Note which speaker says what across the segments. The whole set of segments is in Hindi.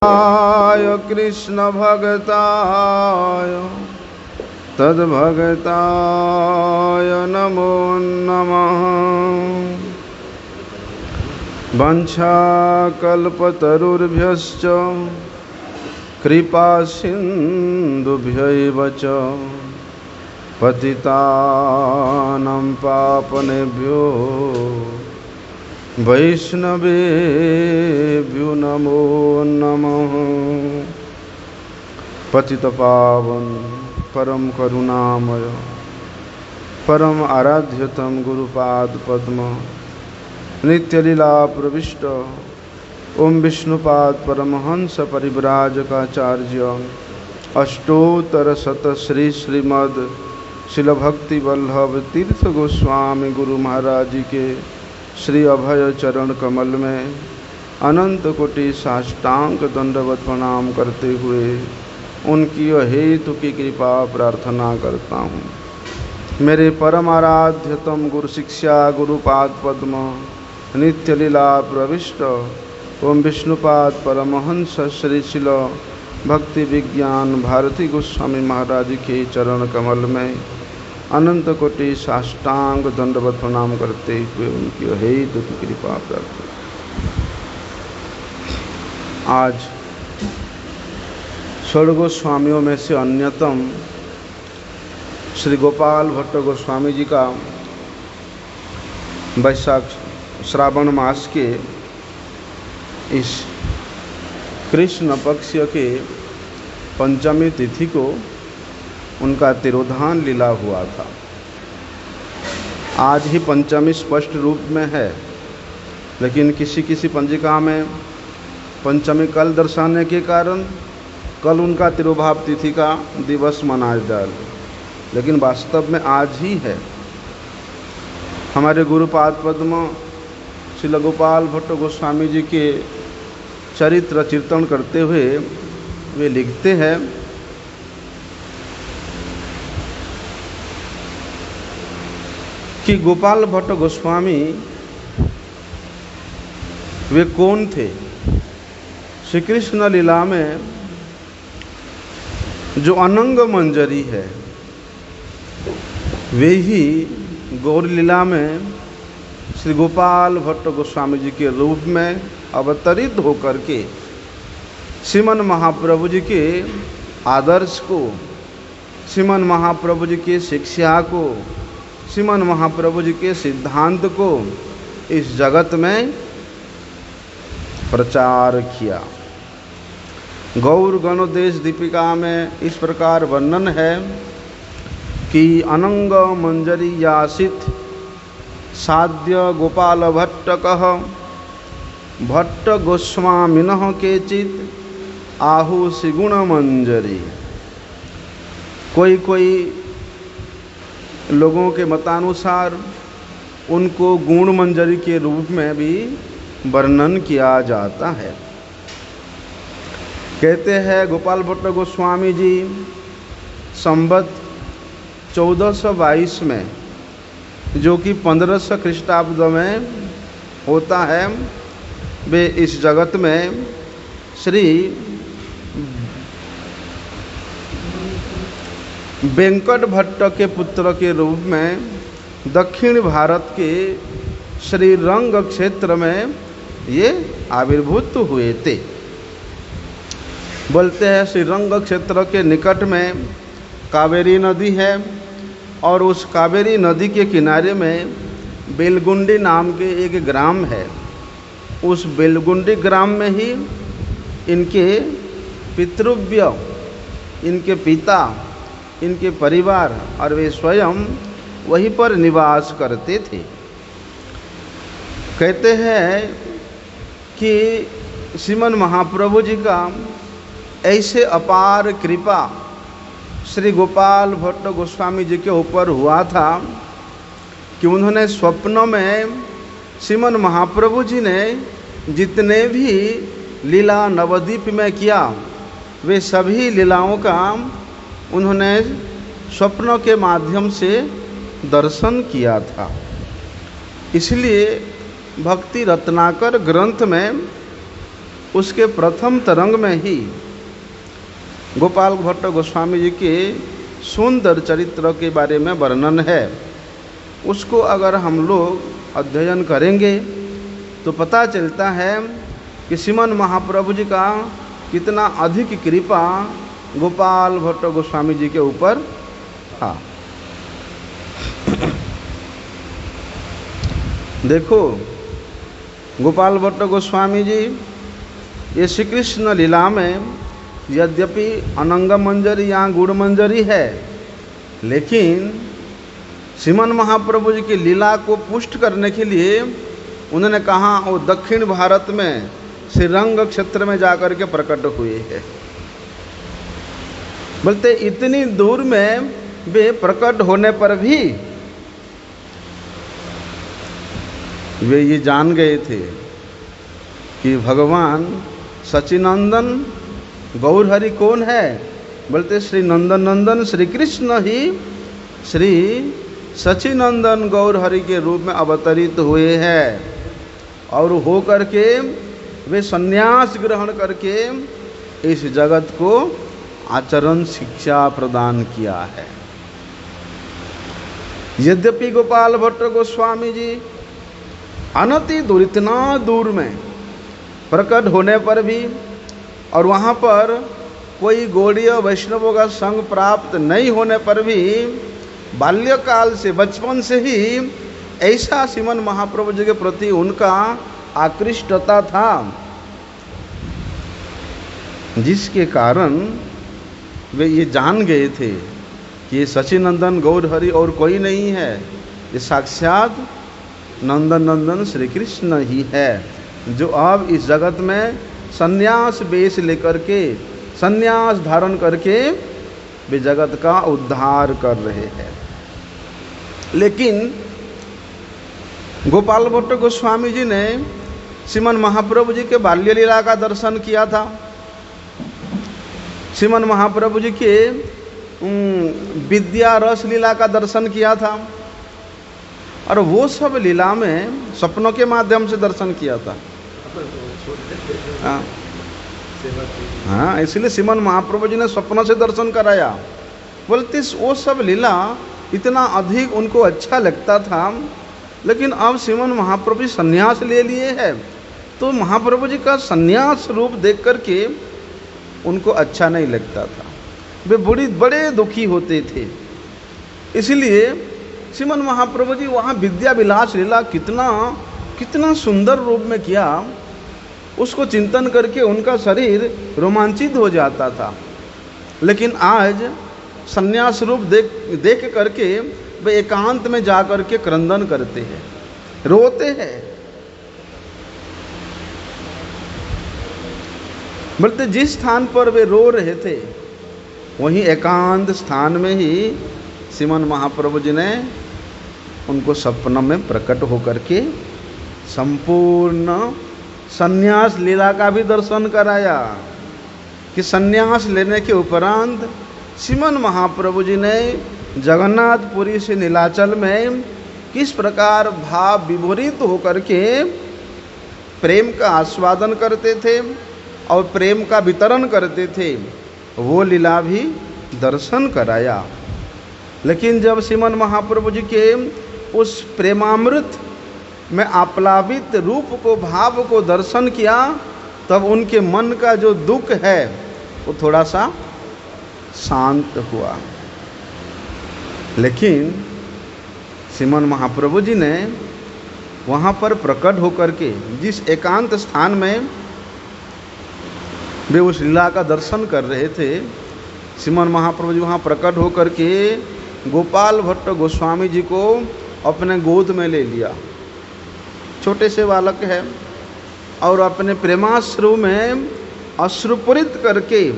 Speaker 1: आय कृष्ण भगताय तद्भगताय नमो नमः। वंशाकल्पतरुर्भ्यश्च कृपा सिन्धुभ्यैव च पतितानां पावनेभ्यो वैष्णवेभ्यो नमो नमः। पतित पावन परम करुणामय परम आराध्यतम गुरुपाद पद्म नित्य लीला प्रविष्ट ओम विष्णुपाद परमहंस परिव्राजकाचार्य अष्टोत्तर शत श्री श्रीमद शिल भक्ति वल्लभ तीर्थ गोस्वामी गुरु महाराज जी के श्री अभय चरण कमल में अनंत कोटि साष्टांग दंडवत प्रणाम करते हुए उनकी हेतु की कृपा प्रार्थना करता हूँ। मेरे परम आराध्यतम गुरु शिक्षा गुरुपाद पद्म नित्य लीला प्रविष्ट ओम विष्णुपाद परमहंस श्री शिल भक्ति विज्ञान भारती गोस्वामी महाराज के चरण कमल में अनंत कोटि साष्टांग दंडवत प्रणाम करते हुए उनकी हेतु की कृपा प्रार्थना। आज षोड़ गोस्वामियों में से अन्यतम श्री गोपाल भट्ट गोस्वामी जी का वैशाख श्रावण मास के इस कृष्ण पक्ष के पंचमी तिथि को उनका तिरोधान लीला हुआ था। आज ही पंचमी स्पष्ट रूप में है, लेकिन किसी किसी पंजिका में पंचमी कल दर्शाने के कारण कल उनका तिरुभाव तिथि का दिवस मनाया जाए, लेकिन वास्तव में आज ही है। हमारे गुरुपाद पद्म श्री गोपाल भट्ट गोस्वामी जी के चरित्र चिंतन करते हुए वे लिखते हैं कि गोपाल भट्ट गोस्वामी वे कौन थे। श्री कृष्ण लीला में जो अनंग मंजरी है वे ही गौर लीला में श्री गोपाल भट्ट गोस्वामी जी के रूप में अवतरित होकर के श्रीमन महाप्रभु जी के आदर्श को, श्रीमन महाप्रभु जी के शिक्षा को, श्रीमन महाप्रभु जी के सिद्धांत को इस जगत में प्रचार किया। गौर गणोदेश दीपिका में इस प्रकार वर्णन है कि अनंग मंजरी यासित साध्य गोपाल भट्टकः भट्ट गोस्वामिनः केचित आहु सिगुण मंजरी। कोई लोगों के मतानुसार उनको गुण मंजरी के रूप में भी वर्णन किया जाता है। कहते हैं गोपाल भट्ट गोस्वामी जी संवत 1422 में, जो कि 1500 ख्रीष्टाब्द में होता है, वे इस जगत में श्री वेंकट भट्ट के पुत्र के रूप में दक्षिण भारत के श्री रंग क्षेत्र में ये आविर्भूत हुए थे। बोलते हैं श्री रंग क्षेत्र के निकट में कावेरी नदी है और उस कावेरी नदी के किनारे में बेलगुंडी नाम के एक ग्राम है। उस बेलगुंडी ग्राम में ही इनके पितृव्य, इनके पिता, इनके परिवार और वे स्वयं वहीं पर निवास करते थे। कहते हैं कि श्रीमन महाप्रभु जी का ऐसे अपार कृपा श्री गोपाल भट्ट गोस्वामी जी के ऊपर हुआ था कि उन्होंने स्वप्न में श्रीमन महाप्रभु जी ने जितने भी लीला नवद्वीप में किया वे सभी लीलाओं का उन्होंने स्वप्नों के माध्यम से दर्शन किया था। इसलिए भक्ति रत्नाकर ग्रंथ में उसके प्रथम तरंग में ही गोपाल भट्ट गोस्वामी जी के सुंदर चरित्र के बारे में वर्णन है। उसको अगर हम लोग अध्ययन करेंगे तो पता चलता है कि श्रीमन महाप्रभु जी का कितना अधिक कृपा गोपाल भट्ट गोस्वामी जी के ऊपर था। देखो, गोपाल भट्ट गोस्वामी जी ये श्री कृष्ण लीला में यद्यपि अनंग मंजरी या गुड़ मंजरी है, लेकिन श्रीमन महाप्रभु जी की लीला को पुष्ट करने के लिए उन्होंने कहा वो दक्षिण भारत में श्रीरंग क्षेत्र में जाकर के प्रकट हुए हैं। बोलते इतनी दूर में वे प्रकट होने पर भी वे ये जान गए थे कि भगवान सचिनंदन गौरहरि कौन है। बोलते श्री नंदन नंदन श्री कृष्ण ही श्री सचिनंदन गौरहरि के रूप में अवतरित हुए हैं, और हो करके वे संन्यास ग्रहण करके इस जगत को आचरण शिक्षा प्रदान किया है। यद्यपि गोपाल भट्ट गोस्वामी जी अनति दूर, इतना दूर में प्रकट होने पर भी और वहाँ पर कोई गौड़ीय वैष्णवों का संग प्राप्त नहीं होने पर भी बाल्यकाल से, बचपन से ही ऐसा श्रीमन महाप्रभु जी के प्रति उनका आकृष्टता था, जिसके कारण वे ये जान गए थे कि ये सचिनंदन गौरहरि और कोई नहीं है, ये साक्षात नंदन नंदन श्री कृष्ण ही है, जो अब इस जगत में संन्यास वेश लेकर के, संन्यास धारण करके वे जगत का उद्धार कर रहे हैं। लेकिन गोपाल भट्ट गोस्वामी जी ने श्रीमन महाप्रभु जी के बाल्य लीला का दर्शन किया था, श्रीमन महाप्रभु जी के विद्या रस लीला का दर्शन किया था, और वो सब लीला में सपनों के माध्यम से दर्शन किया था। हाँ, इसलिए श्रीमन महाप्रभु जी ने सपनों से दर्शन कराया। बोलते वो सब लीला इतना अधिक उनको अच्छा लगता था, लेकिन अब श्रीमन महाप्रभु जी संन्यास ले लिए हैं, तो महाप्रभु जी का संन्यास रूप देख करके उनको अच्छा नहीं लगता था, वे बड़े दुखी होते थे। इसलिए श्रीमन महाप्रभु जी वहाँ विद्या विलास लीला कितना सुंदर रूप में किया, उसको चिंतन करके उनका शरीर रोमांचित हो जाता था। लेकिन आज संन्यास रूप देख करके वे एकांत में जा करके क्रंदन करते हैं, रोते हैं। बोलते जिस स्थान पर वे रो रहे थे वहीं एकांत स्थान में ही श्रीमन महाप्रभु जी ने उनको सपनों में प्रकट होकर के संपूर्ण संन्यास लीला का भी दर्शन कराया, कि संन्यास लेने के उपरांत श्रीमन महाप्रभु जी ने जगन्नाथपुरी से नीलाचल में किस प्रकार भाव विभोरित होकर के प्रेम का आस्वादन करते थे और प्रेम का वितरण करते थे, वो लीला भी दर्शन कराया। लेकिन जब श्रीमन महाप्रभु जी के उस प्रेमामृत में आप्लावित रूप को, भाव को दर्शन किया, तब उनके मन का जो दुख है वो थोड़ा सा शांत हुआ। लेकिन श्रीमन महाप्रभु जी ने वहाँ पर प्रकट होकर के जिस एकांत स्थान में वे उस लीला का दर्शन कर रहे थे, श्रीमन महाप्रभु जी वहाँ प्रकट होकर के गोपाल भट्ट गोस्वामी जी को अपने गोद में ले लिया। छोटे से बालक है, और अपने प्रेमाश्रु में अश्रुपूरित करके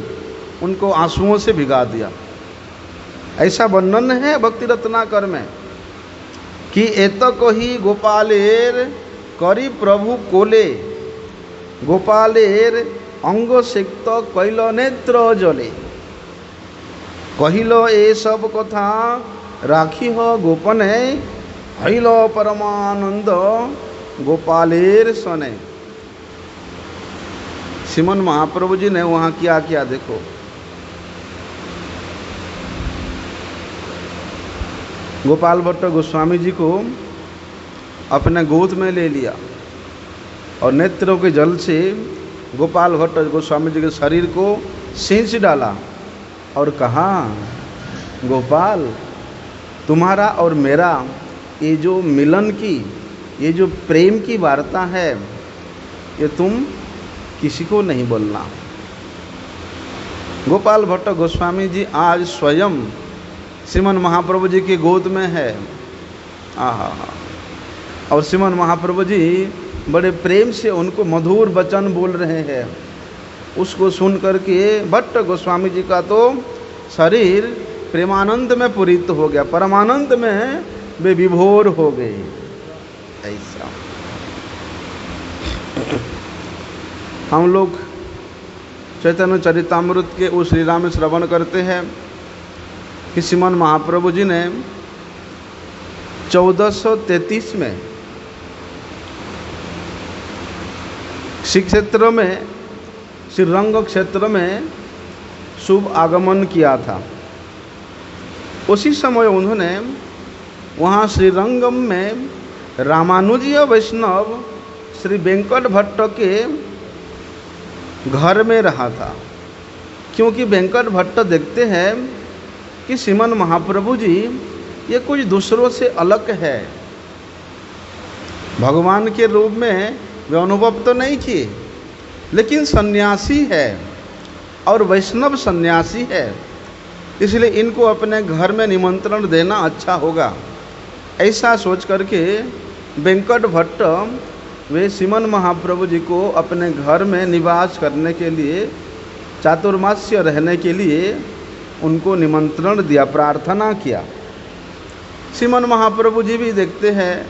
Speaker 1: उनको आंसुओं से भिगा दिया। ऐसा वर्णन है भक्ति रत्नाकर में कि एतक ही गोपालेर करी प्रभु कोले, गोपालेर अंग सिक्त कैल नेत्र जले, कहिल ए सब कथा राखी हो गोपने, हईल परमानंद गोपालेर सने। श्रीमन महाप्रभु जी ने वहाँ किया क्या देखो। गोपाल भट्ट गोस्वामी जी को अपने गोद में ले लिया और नेत्रों के जल से गोपाल भट्ट गोस्वामी जी के शरीर को सींच डाला और कहा, गोपाल तुम्हारा और मेरा ये जो मिलन की, ये जो प्रेम की वार्ता है, ये तुम किसी को नहीं बोलना। गोपाल भट्ट गोस्वामी जी आज स्वयं श्रीमन महाप्रभु जी की गोद में है। आहा, और श्रीमन महाप्रभु जी बड़े प्रेम से उनको मधुर वचन बोल रहे हैं। उसको सुन करके भट्ट गोस्वामी जी का तो शरीर प्रेमानंद में पूरित हो गया, परमानंद में वे विभोर हो गए। ऐसा हम लोग चैतन्य चरितामृत के उस लीला में श्रवण करते हैं कि श्रीमन महाप्रभु जी ने 1433 में श्री क्षेत्र में, श्रीरंग क्षेत्र में शुभ आगमन किया था। उसी समय उन्होंने वहाँ श्रीरंगम में रामानुजीय वैष्णव श्री वेंकट भट्ट के घर में रहा था, क्योंकि वेंकट भट्ट देखते हैं कि श्रीमन महाप्रभु जी ये कुछ दूसरों से अलग है। भगवान के रूप में वे अनुभव तो नहीं किए, लेकिन सन्यासी है और वैष्णव सन्यासी है, इसलिए इनको अपने घर में निमंत्रण देना अच्छा होगा। ऐसा सोच करके वेंकट भट्ट वे श्रीमन महाप्रभु जी को अपने घर में निवास करने के लिए, चातुर्मास्य रहने के लिए उनको निमंत्रण दिया, प्रार्थना किया। श्रीमन महाप्रभु जी भी देखते हैं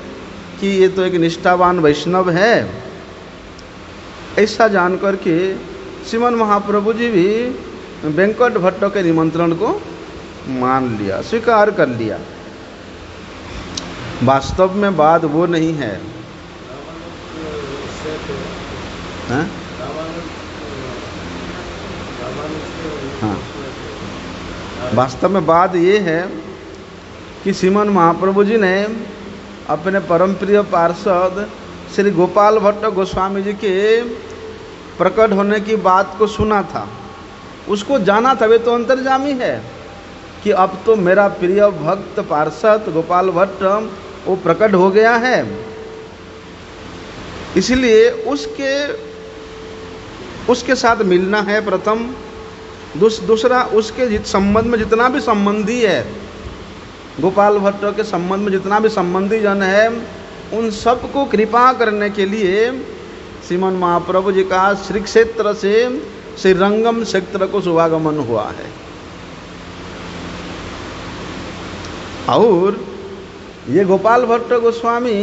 Speaker 1: कि ये तो एक निष्ठावान वैष्णव है। ऐसा जान करके श्रीमन महाप्रभु जी भी वेंकट भट्ट के निमंत्रण को मान लिया, स्वीकार कर लिया। वास्तव में बात वो नहीं है, हाँ? हाँ, वास्तव में बात ये है कि श्रीमन महाप्रभु जी ने अपने परम प्रिय पार्षद श्री गोपाल भट्ट गोस्वामी जी के प्रकट होने की बात को सुना था, उसको जाना था। वे तो अंतर्जामी है कि अब तो मेरा प्रिय भक्त पार्षद गोपाल भट्ट वो प्रकट हो गया है, इसलिए उसके साथ मिलना है प्रथम। दूसरा, उसके संबंध में जितना भी संबंधी है, गोपाल भट्ट के संबंध में जितना भी संबंधी जन है, उन सबको कृपा करने के लिए श्रीमन महाप्रभु जी का श्री क्षेत्र से श्रीरंगम क्षेत्र को शुभागमन हुआ है। और ये गोपाल भट्ट गोस्वामी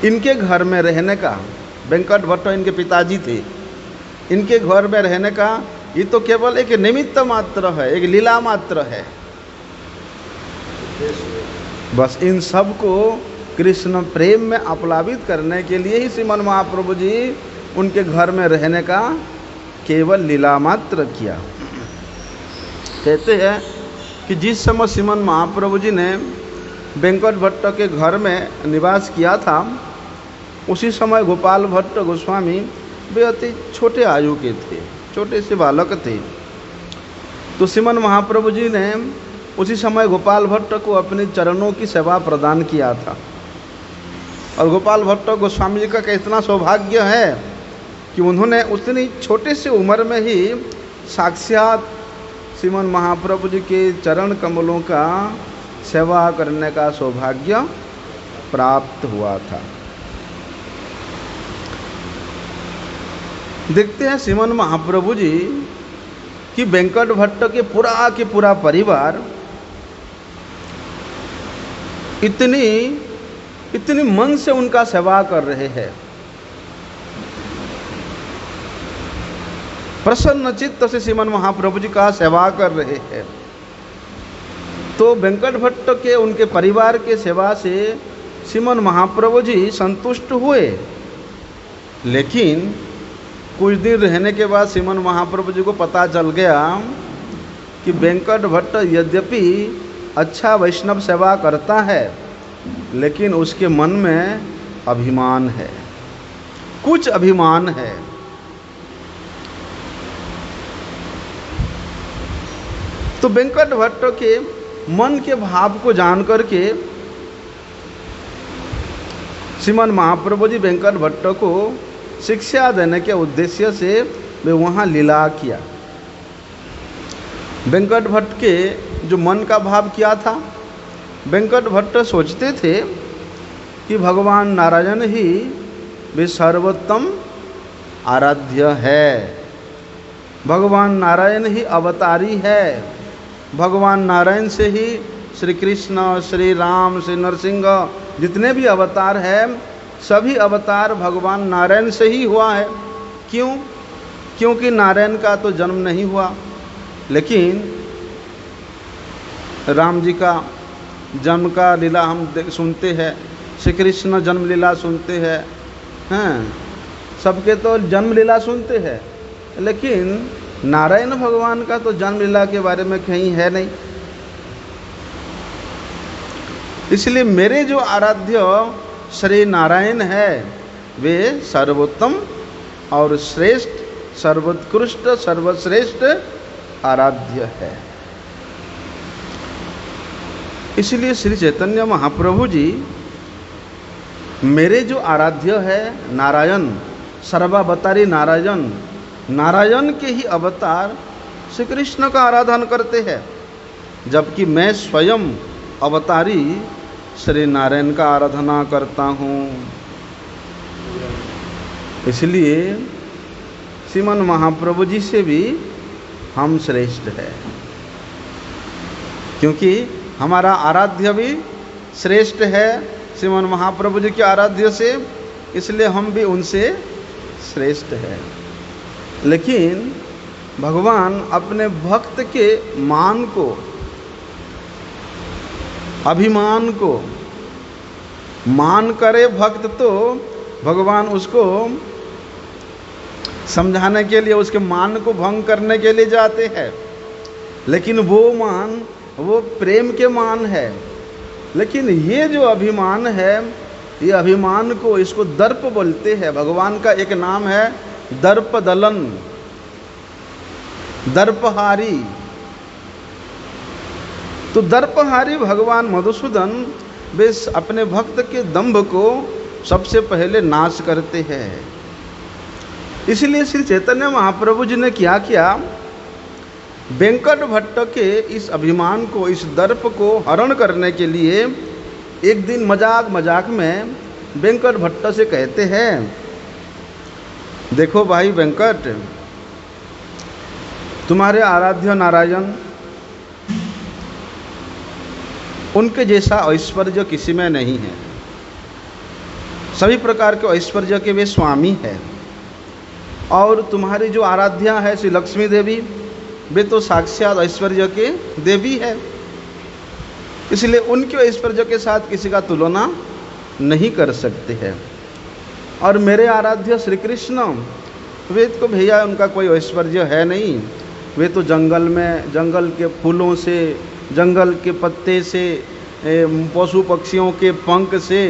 Speaker 1: इनके घर में रहने का, वेंकट भट्ट इनके पिताजी थे, इनके घर में रहने का ये तो केवल एक निमित्त मात्र है, एक लीला मात्र है। बस इन सब को कृष्ण प्रेम में आप्लावित करने के लिए ही श्रीमन महाप्रभु जी उनके घर में रहने का केवल लीला मात्र किया। कहते हैं कि जिस समय श्रीमन महाप्रभु जी ने वेंकट भट्ट के घर में निवास किया था, उसी समय गोपाल भट्ट गोस्वामी वे अति छोटे आयु के थे, छोटे से बालक थे। तो श्रीमन महाप्रभु जी ने उसी समय गोपाल भट्ट को अपने चरणों की सेवा प्रदान किया था। और गोपाल भट्ट गोस्वामी जी का कितना सौभाग्य है कि उन्होंने उतनी छोटे से उम्र में ही साक्षात श्रीमन महाप्रभु जी के चरण कमलों का सेवा करने का सौभाग्य प्राप्त हुआ था। देखते हैं श्रीमन महाप्रभु जी कि वेंकट भट्ट के पूरा परिवार इतनी मन से उनका सेवा कर रहे हैं, प्रसन्न चित्त से श्रीमन महाप्रभु जी का सेवा कर रहे हैं। तो वेंकट भट्ट के उनके परिवार के सेवा से श्रीमन महाप्रभु जी संतुष्ट हुए, लेकिन कुछ दिन रहने के बाद श्रीमन महाप्रभु जी को पता चल गया कि वेंकट भट्ट यद्यपि अच्छा वैष्णव सेवा करता है, लेकिन उसके मन में अभिमान है, कुछ अभिमान है। तो वेंकट भट्ट के मन के भाव को जान करके श्रीमन महाप्रभु जी वेंकट भट्ट को शिक्षा देने के उद्देश्य से वे वहाँ लीला किया। वेंकट भट्ट के जो मन का भाव क्या था, वेंकट भट्ट सोचते थे कि भगवान नारायण ही वे सर्वोत्तम आराध्य है, भगवान नारायण ही अवतारी है, भगवान नारायण से ही श्री कृष्ण, श्री राम, श्री नरसिंह जितने भी अवतार हैं, सभी अवतार भगवान नारायण से ही हुआ है। क्यों? क्योंकि नारायण का तो जन्म नहीं हुआ, लेकिन राम जी का जन्म का लीला हम सुनते हैं, श्री कृष्ण जन्म लीला सुनते हैं, सबके तो जन्म लीला सुनते हैं, लेकिन नारायण भगवान का तो जन्म लीला के बारे में कहीं है नहीं। इसलिए मेरे जो आराध्य श्री नारायण है वे सर्वोत्तम और श्रेष्ठ, सर्वोत्कृष्ट, सर्वश्रेष्ठ आराध्य है। इसलिए श्री चैतन्य महाप्रभु जी मेरे जो आराध्य है नारायण, सर्वावतारी नारायण, नारायण के ही अवतार श्री कृष्ण का आराधन करते हैं, जबकि मैं स्वयं अवतारी श्री नारायण का आराधना करता हूँ। इसलिए श्रीमन महाप्रभु जी से भी हम श्रेष्ठ हैं, क्योंकि हमारा आराध्य भी श्रेष्ठ है श्रीमन महाप्रभु जी के आराध्य से, इसलिए हम भी उनसे श्रेष्ठ हैं। लेकिन भगवान अपने भक्त के मान को, अभिमान को मान करे भक्त तो भगवान उसको समझाने के लिए, उसके मान को भंग करने के लिए जाते हैं। लेकिन वो मान, वो प्रेम के मान है। लेकिन ये जो अभिमान है, ये अभिमान को, इसको दर्प बोलते हैं। भगवान का एक नाम है दर्प दलन, दर्पहारी। तो दर्पहारी भगवान मधुसूदन वे अपने भक्त के दंभ को सबसे पहले नाश करते हैं। इसलिए श्री चैतन्य महाप्रभु जी ने क्या किया, वेंकट भट्ट के इस अभिमान को, इस दर्प को हरण करने के लिए एक दिन मजाक मजाक में वेंकट भट्ट से कहते हैं, देखो भाई वेंकट, तुम्हारे आराध्य नारायण, उनके जैसा ऐश्वर्य किसी में नहीं है। सभी प्रकार के ऐश्वर्य के वे स्वामी है। और तुम्हारी जो आराध्या है श्री लक्ष्मी देवी, वे तो साक्षात ऐश्वर्य के देवी है। इसलिए उनके ऐश्वर्य के साथ किसी का तुलना नहीं कर सकते हैं। और मेरे आराध्य श्री कृष्ण, वे तो भैया उनका कोई ऐश्वर्य है नहीं। वे तो जंगल में, जंगल के फूलों से, जंगल के पत्ते से, पशु पक्षियों के पंख से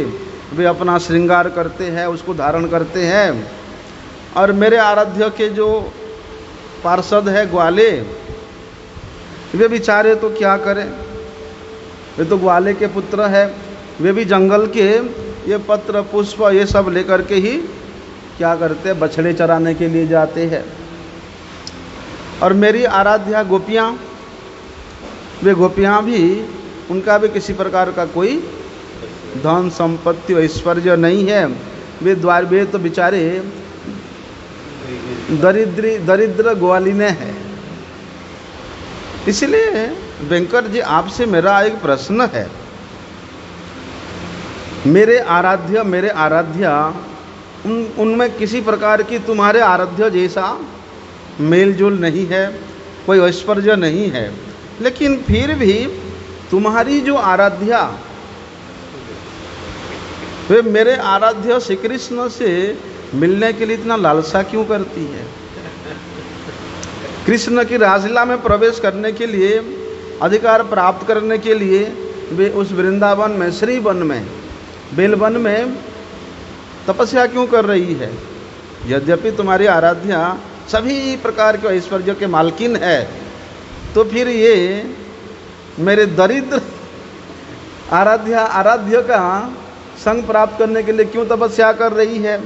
Speaker 1: वे अपना श्रृंगार करते हैं, उसको धारण करते हैं। और मेरे आराध्य के जो पार्षद है ग्वाले, वे बेचारे तो क्या करें, वे तो ग्वाले के पुत्र है। वे भी जंगल के ये पत्र पुष्प ये सब लेकर के ही क्या करते हैं, बछड़े चराने के लिए जाते हैं। और मेरी आराध्या गोपियाँ, वे गोपियाँ भी, उनका भी किसी प्रकार का कोई धन संपत्ति ऐश्वर्य नहीं है। वे तो बेचारे दरिद्र ग्वालिने हैं। इसलिए वेंकट जी, आपसे मेरा एक प्रश्न है। मेरे आराध्या उनमें किसी प्रकार की तुम्हारे आराध्य जैसा मेल जोल नहीं है, कोई ऐश्वर्य नहीं है। लेकिन फिर भी तुम्हारी जो आराध्या, वे मेरे आराध्य श्री कृष्ण से मिलने के लिए इतना लालसा क्यों करती है? कृष्ण की रासलीला में प्रवेश करने के लिए, अधिकार प्राप्त करने के लिए वे उस वृंदावन में, श्री वन में, बेलवन में तपस्या क्यों कर रही है? यद्यपि तुम्हारी आराध्या सभी प्रकार के ऐश्वर्य के मालकिन है, तो फिर ये मेरे दरिद्र आराध्य का संग प्राप्त करने के लिए क्यों तपस्या कर रही है?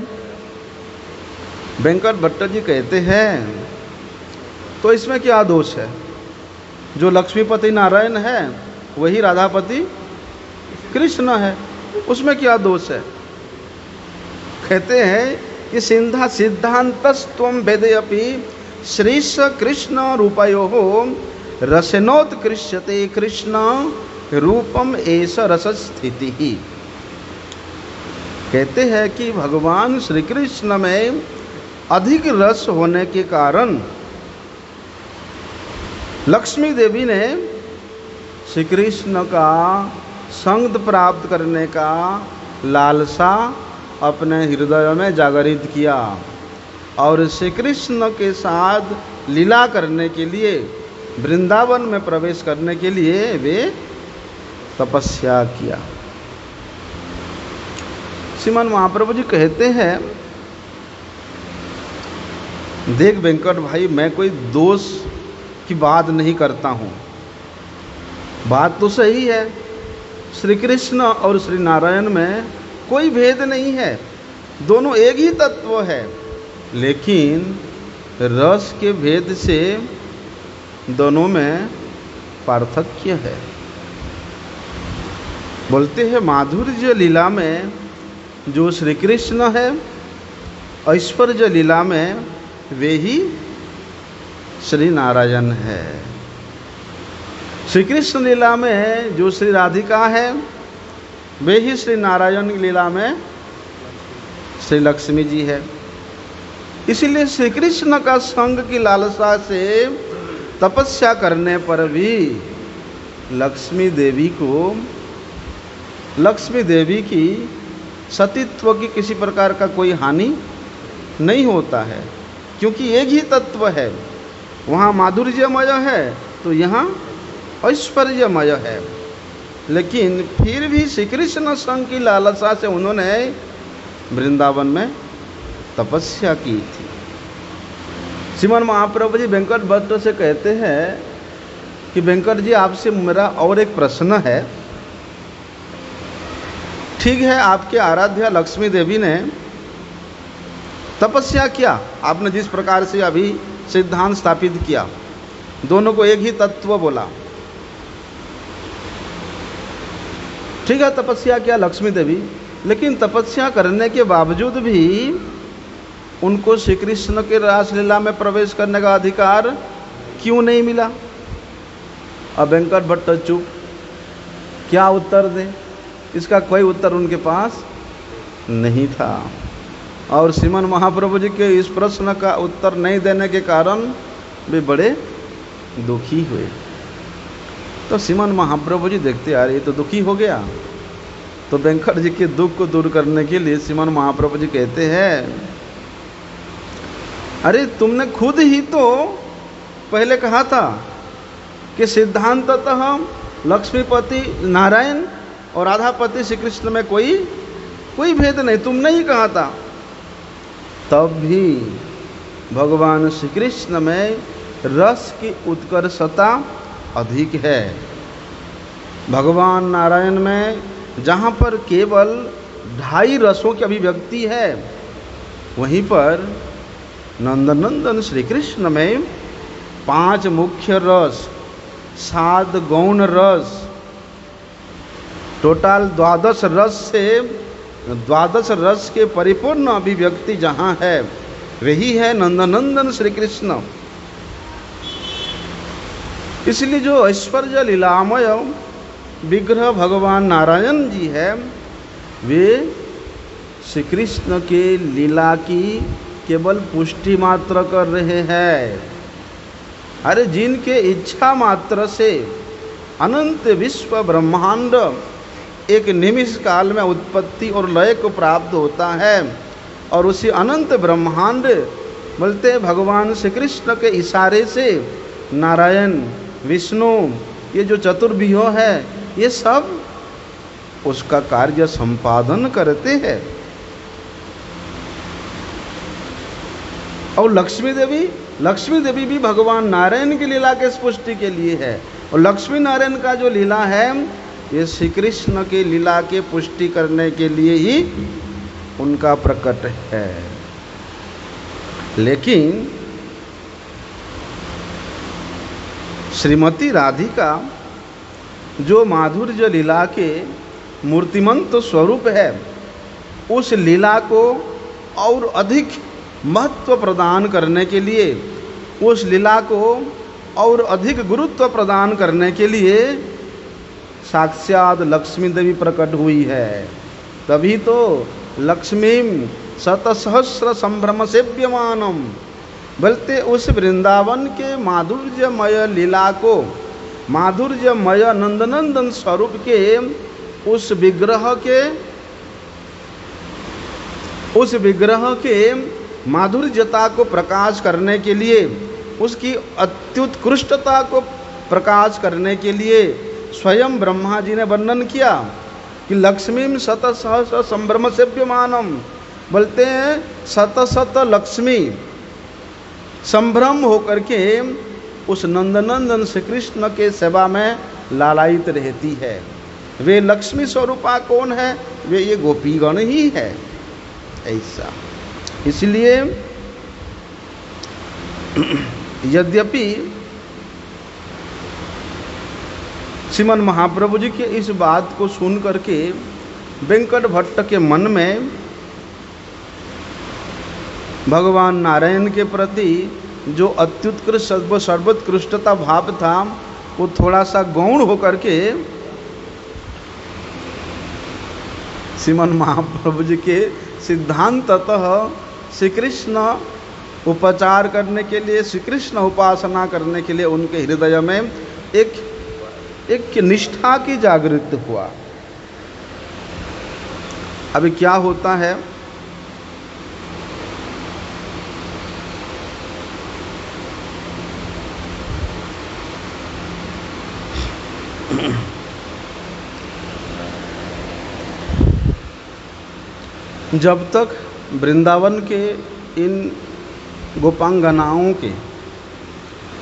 Speaker 1: वेंकट भट्ट जी कहते हैं, तो इसमें क्या दोष है? जो लक्ष्मीपति नारायण है वही राधापति कृष्ण है, उसमें क्या दोष है? कहते हैं कि सिद्धांतस्त्वं वेदयपि श्रीश कृष्ण रूपयो रसनोत्कृष्यते कृष्ण रूपम एष रसस्थिति ही। कहते हैं कि भगवान श्री कृष्ण में अधिक रस होने के कारण लक्ष्मी देवी ने श्री कृष्ण का संग प्राप्त करने का लालसा अपने हृदय में जागरित किया और श्री कृष्ण के साथ लीला करने के लिए, वृंदावन में प्रवेश करने के लिए वे तपस्या किया। श्रीमान महाप्रभु जी कहते हैं, देख वेंकट भाई, मैं कोई दोष की बात नहीं करता हूँ, बात तो सही है, श्री कृष्ण और श्री नारायण में कोई भेद नहीं है, दोनों एक ही तत्व है, लेकिन रस के भेद से दोनों में पार्थक्य है। बोलते हैं माधुर्य लीला में जो श्री कृष्ण है, ऐश्वर्य लीला में वे ही श्री नारायण है। श्री कृष्ण लीला में जो श्री राधिका है वे ही श्री नारायण लीला में श्री लक्ष्मी जी है। इसीलिए श्री कृष्ण का संग की लालसा से तपस्या करने पर भी लक्ष्मी देवी की सतीत्व की किसी प्रकार का कोई हानि नहीं होता है, क्योंकि एक ही तत्व है। वहाँ माधुर्यमय है तो यहाँ ऐश्वर्यमय है, लेकिन फिर भी श्री कृष्ण संग की लालसा से उन्होंने वृंदावन में तपस्या की थी। श्रीमान महाप्रभु जी वेंकट भट्ट से कहते हैं कि वेंकट जी, आपसे मेरा और एक प्रश्न है। ठीक है, आपके आराध्या लक्ष्मी देवी ने तपस्या किया, आपने जिस प्रकार से अभी सिद्धांत स्थापित किया, दोनों को एक ही तत्व बोला, ठीक है, तपस्या किया लक्ष्मी देवी, लेकिन तपस्या करने के बावजूद भी उनको श्री कृष्ण के रासलीला में प्रवेश करने का अधिकार क्यों नहीं मिला? अब वेंकट भट्ट चुप, क्या उत्तर दे? इसका कोई उत्तर उनके पास नहीं था। और श्रीमान महाप्रभु जी के इस प्रश्न का उत्तर नहीं देने के कारण वे बड़े दुखी हुए। तो श्रीमान महाप्रभु जी देखते यार, ये तो दुखी हो गया। तो वेंकट जी के दुख को दूर करने के लिए श्रीमान महाप्रभु जी कहते हैं, अरे तुमने खुद ही तो पहले कहा था कि सिद्धांततः लक्ष्मीपति नारायण और राधापति श्री कृष्ण में कोई भेद नहीं, तुमने ही कहा था। तब भी भगवान श्री कृष्ण में रस की उत्कर्षता अधिक है। भगवान नारायण में जहाँ पर केवल 2.5 रसों की अभिव्यक्ति है, वहीं पर नंदनंदन श्री कृष्ण में 5 मुख्य रस, 7 गौण रस, टोटल 12 रस से 12 रस के परिपूर्ण अभिव्यक्ति जहाँ है, वही है नंदनंदन श्री कृष्ण। इसलिए जो ऐश्वर्य लीलामय विग्रह भगवान नारायण जी है, वे श्री कृष्ण के लीला की केवल पुष्टि मात्र कर रहे हैं। अरे जिनके इच्छा मात्र से अनंत विश्व ब्रह्मांड एक निमिष काल में उत्पत्ति और लय को प्राप्त होता है, और उसी अनंत ब्रह्मांड बोलते भगवान श्री कृष्ण के इशारे से नारायण, विष्णु, ये जो चतुर्व्यूह है ये सब उसका कार्य संपादन करते हैं। और लक्ष्मी देवी भी भगवान नारायण की लीला के पुष्टि के लिए है। और लक्ष्मी नारायण का जो लीला है ये श्री कृष्ण की लीला के पुष्टि करने के लिए ही उनका प्रकट है। लेकिन श्रीमती राधिका जो माधुर्य लीला के मूर्तिमंत स्वरूप है, उस लीला को और अधिक महत्व प्रदान करने के लिए, उस लीला को और अधिक गुरुत्व प्रदान करने के लिए साक्षात लक्ष्मी देवी प्रकट हुई है। तभी तो लक्ष्मीम शतसहस्र संभ्रम सेव्यमानम, बोलते उस वृंदावन के माधुर्यमय लीला को, माधुर्यमय नंदनंदन स्वरूप के उस विग्रह के माधुर्यता को प्रकाश करने के लिए, उसकी अत्युत्कृष्टता को प्रकाश करने के लिए स्वयं ब्रह्मा जी ने वर्णन किया कि लक्ष्मीम शतसहस्र संभ्रम सेव्यमानम, बोलते हैं शत लक्ष्मी संभ्रम होकर के उस नंदनंदन श्री कृष्ण के सेवा में लालायित रहती है। वे लक्ष्मी स्वरूपा कौन है? वे ये गोपीगण ही है। ऐसा इसलिए यद्यपि श्रीमन महाप्रभु जी के इस बात को सुन करके वेंकट भट्ट के मन में भगवान नारायण के प्रति जो अत्युत्कृष्ट सर्वोत्कृष्टता भाव था वो थोड़ा सा गौण होकर के श्रीमन महाप्रभु जी के सिद्धांततः श्री कृष्ण उपचार करने के लिए, श्री कृष्ण उपासना करने के लिए उनके हृदय में एक निष्ठा की जागृति हुआ। अभी क्या होता है, जब तक वृंदावन के इन गोपांगनाओं के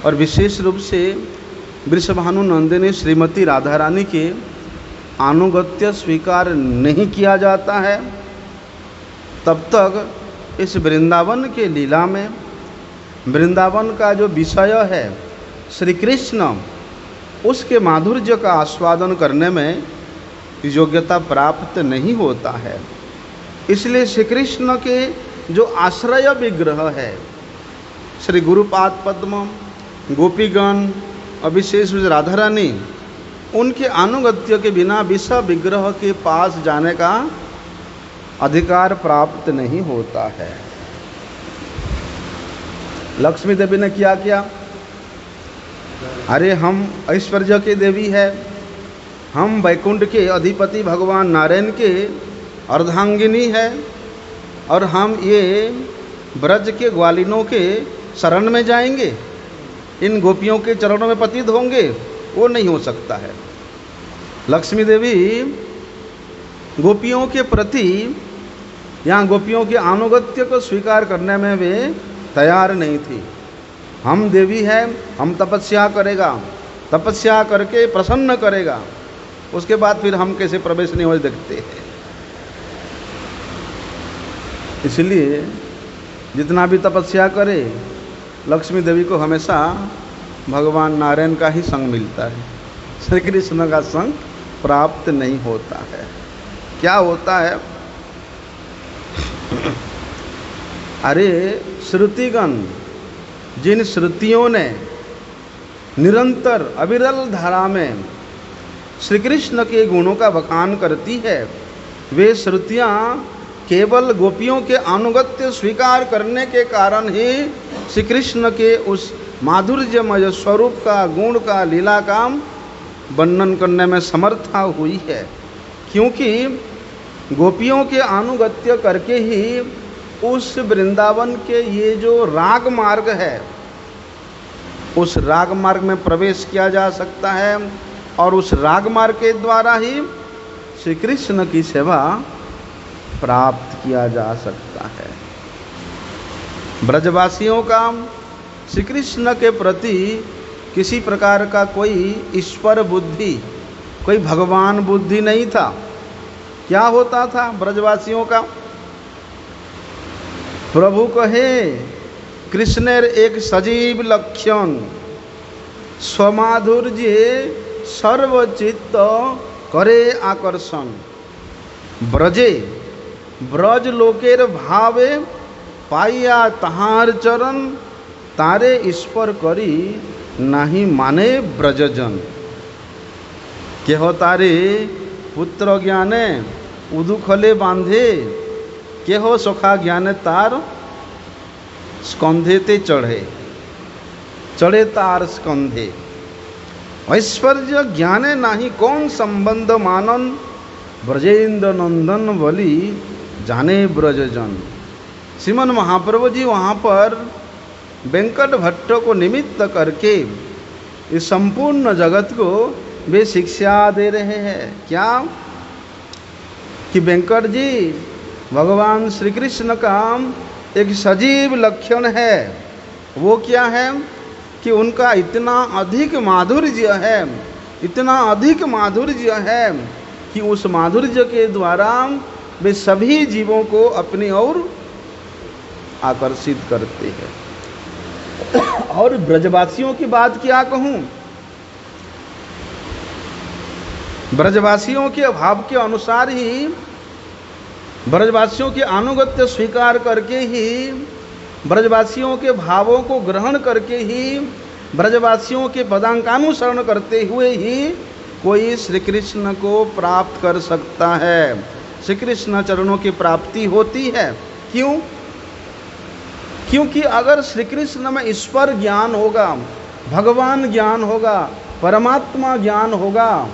Speaker 1: और विशेष रूप से वृषभानु नंदिनी श्रीमती राधा रानी के अनुगत्य स्वीकार नहीं किया जाता है, तब तक इस वृंदावन के लीला में, वृंदावन का जो विषय है श्री कृष्ण, उसके माधुर्य का आस्वादन करने में योग्यता प्राप्त नहीं होता है। इसलिए श्री कृष्ण के जो आश्रय विग्रह है, श्री गुरुपाद पद्म, गोपीगण और विशेष रूप से राधा रानी, उनके अनुगत्य के बिना विषय विग्रह के पास जाने का अधिकार प्राप्त नहीं होता है। लक्ष्मी देवी ने क्या किया? अरे हम ऐश्वर्य के देवी है, हम वैकुंठ के अधिपति भगवान नारायण के अर्धांगिनी है, और हम ये ब्रज के ग्वालिनों के शरण में जाएंगे, इन गोपियों के चरणों में पतित होंगे, वो नहीं हो सकता है। लक्ष्मी देवी गोपियों के प्रति, यहाँ गोपियों के अनुगत्य को स्वीकार करने में वे तैयार नहीं थी। हम देवी हैं, हम तपस्या करेगा, तपस्या करके प्रसन्न करेगा, उसके बाद फिर हम कैसे प्रवेश नहीं हो देखते हैं। इसलिए जितना भी तपस्या करे, लक्ष्मी देवी को हमेशा भगवान नारायण का ही संग मिलता है, श्री कृष्ण का संग प्राप्त नहीं होता है। क्या होता है? अरे श्रुतिगण, जिन श्रुतियों ने निरंतर अविरल धारा में श्री कृष्ण के गुणों का बखान करती है, वे श्रुतियाँ केवल गोपियों के अनुगत्य स्वीकार करने के कारण ही श्री कृष्ण के उस माधुर्यमय स्वरूप का, गुण का, लीला का वर्णन करने में समर्था हुई है। क्योंकि गोपियों के अनुगत्य करके ही उस वृंदावन के ये जो राग मार्ग है, उस राग मार्ग में प्रवेश किया जा सकता है और उस राग मार्ग के द्वारा ही श्री कृष्ण की सेवा प्राप्त किया जा सकता है। ब्रजवासियों का श्री कृष्ण के प्रति किसी प्रकार का कोई ईश्वर बुद्धि, कोई भगवान बुद्धि नहीं था। क्या होता था ब्रजवासियों का? प्रभु कहे कृष्णेर एक सजीव लक्षण, स्वमाधुर्य सर्वचित्त करे आकर्षण। ब्रजे ब्रज लोकेर भावे पाइया तहार चरण, तारे ईश्वर करी नहीं माने ब्रजजन। केह तारे पुत्र ज्ञाने उदुखले बांधे, केह सखा ज्ञाने तार स्कंधे ते चढ़े, चढ़े तार स्कंधे। ऐश्वर्य ज्ञाने नाही कौन संबंध मानन, ब्रजेंद्र नंदन बलि जाने ब्रजजन। श्रीमन महाप्रभु जी वहाँ पर वेंकट भट्ट को निमित्त करके इस संपूर्ण जगत को वे शिक्षा दे रहे हैं। क्या कि वेंकट जी भगवान श्री कृष्ण का एक सजीव लक्षण है। वो क्या है कि उनका इतना अधिक माधुर्य है, इतना अधिक माधुर्य है कि उस माधुर्य के द्वारा वे सभी जीवों को अपनी ओर आकर्षित करते हैं। और ब्रजवासियों की बात क्या कहूँ, ब्रजवासियों के अभाव के अनुसार ही, ब्रजवासियों के अनुगत्य स्वीकार करके ही, ब्रजवासियों के भावों को ग्रहण करके ही, ब्रजवासियों के पदांकानुसरण करते हुए ही कोई श्री कृष्ण को प्राप्त कर सकता है, श्री कृष्ण चरणों की प्राप्ति होती है। क्यों? क्योंकि अगर श्री कृष्ण में ईश्वर ज्ञान होगा, भगवान ज्ञान होगा, परमात्मा ज्ञान होगा,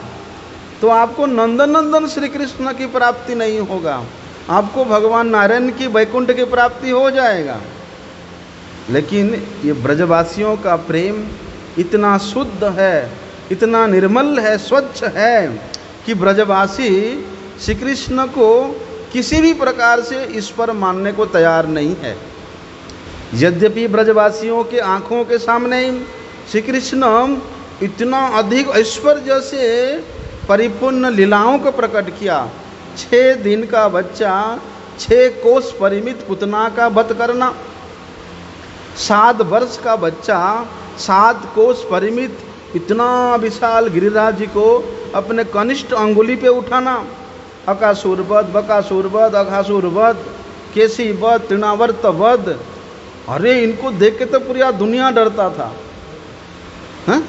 Speaker 1: तो आपको नंदनंदन श्री कृष्ण की प्राप्ति नहीं होगा, आपको भगवान नारायण की वैकुंठ की प्राप्ति हो जाएगा। लेकिन ये ब्रजवासियों का प्रेम इतना शुद्ध है, इतना निर्मल है, स्वच्छ है कि ब्रजवासी श्री कृष्ण को किसी भी प्रकार से ईश्वर मानने को तैयार नहीं है। यद्यपि ब्रजवासियों के आँखों के सामने श्री कृष्ण इतना अधिक ऐश्वर्य से परिपूर्ण लीलाओं को प्रकट किया। 6 दिन का बच्चा 6 कोस परिमित पुतना का वध करना, 7 वर्ष का बच्चा 7 कोस परिमित इतना विशाल गिरिराज को अपने कनिष्ठ अंगुली पे उठाना, अकासुर वध, बकासुर वध, अघासुर वध, केसी वध, तृणावर्त वध। अरे इनको देख के तो पूरी दुनिया डरता था। हाँ?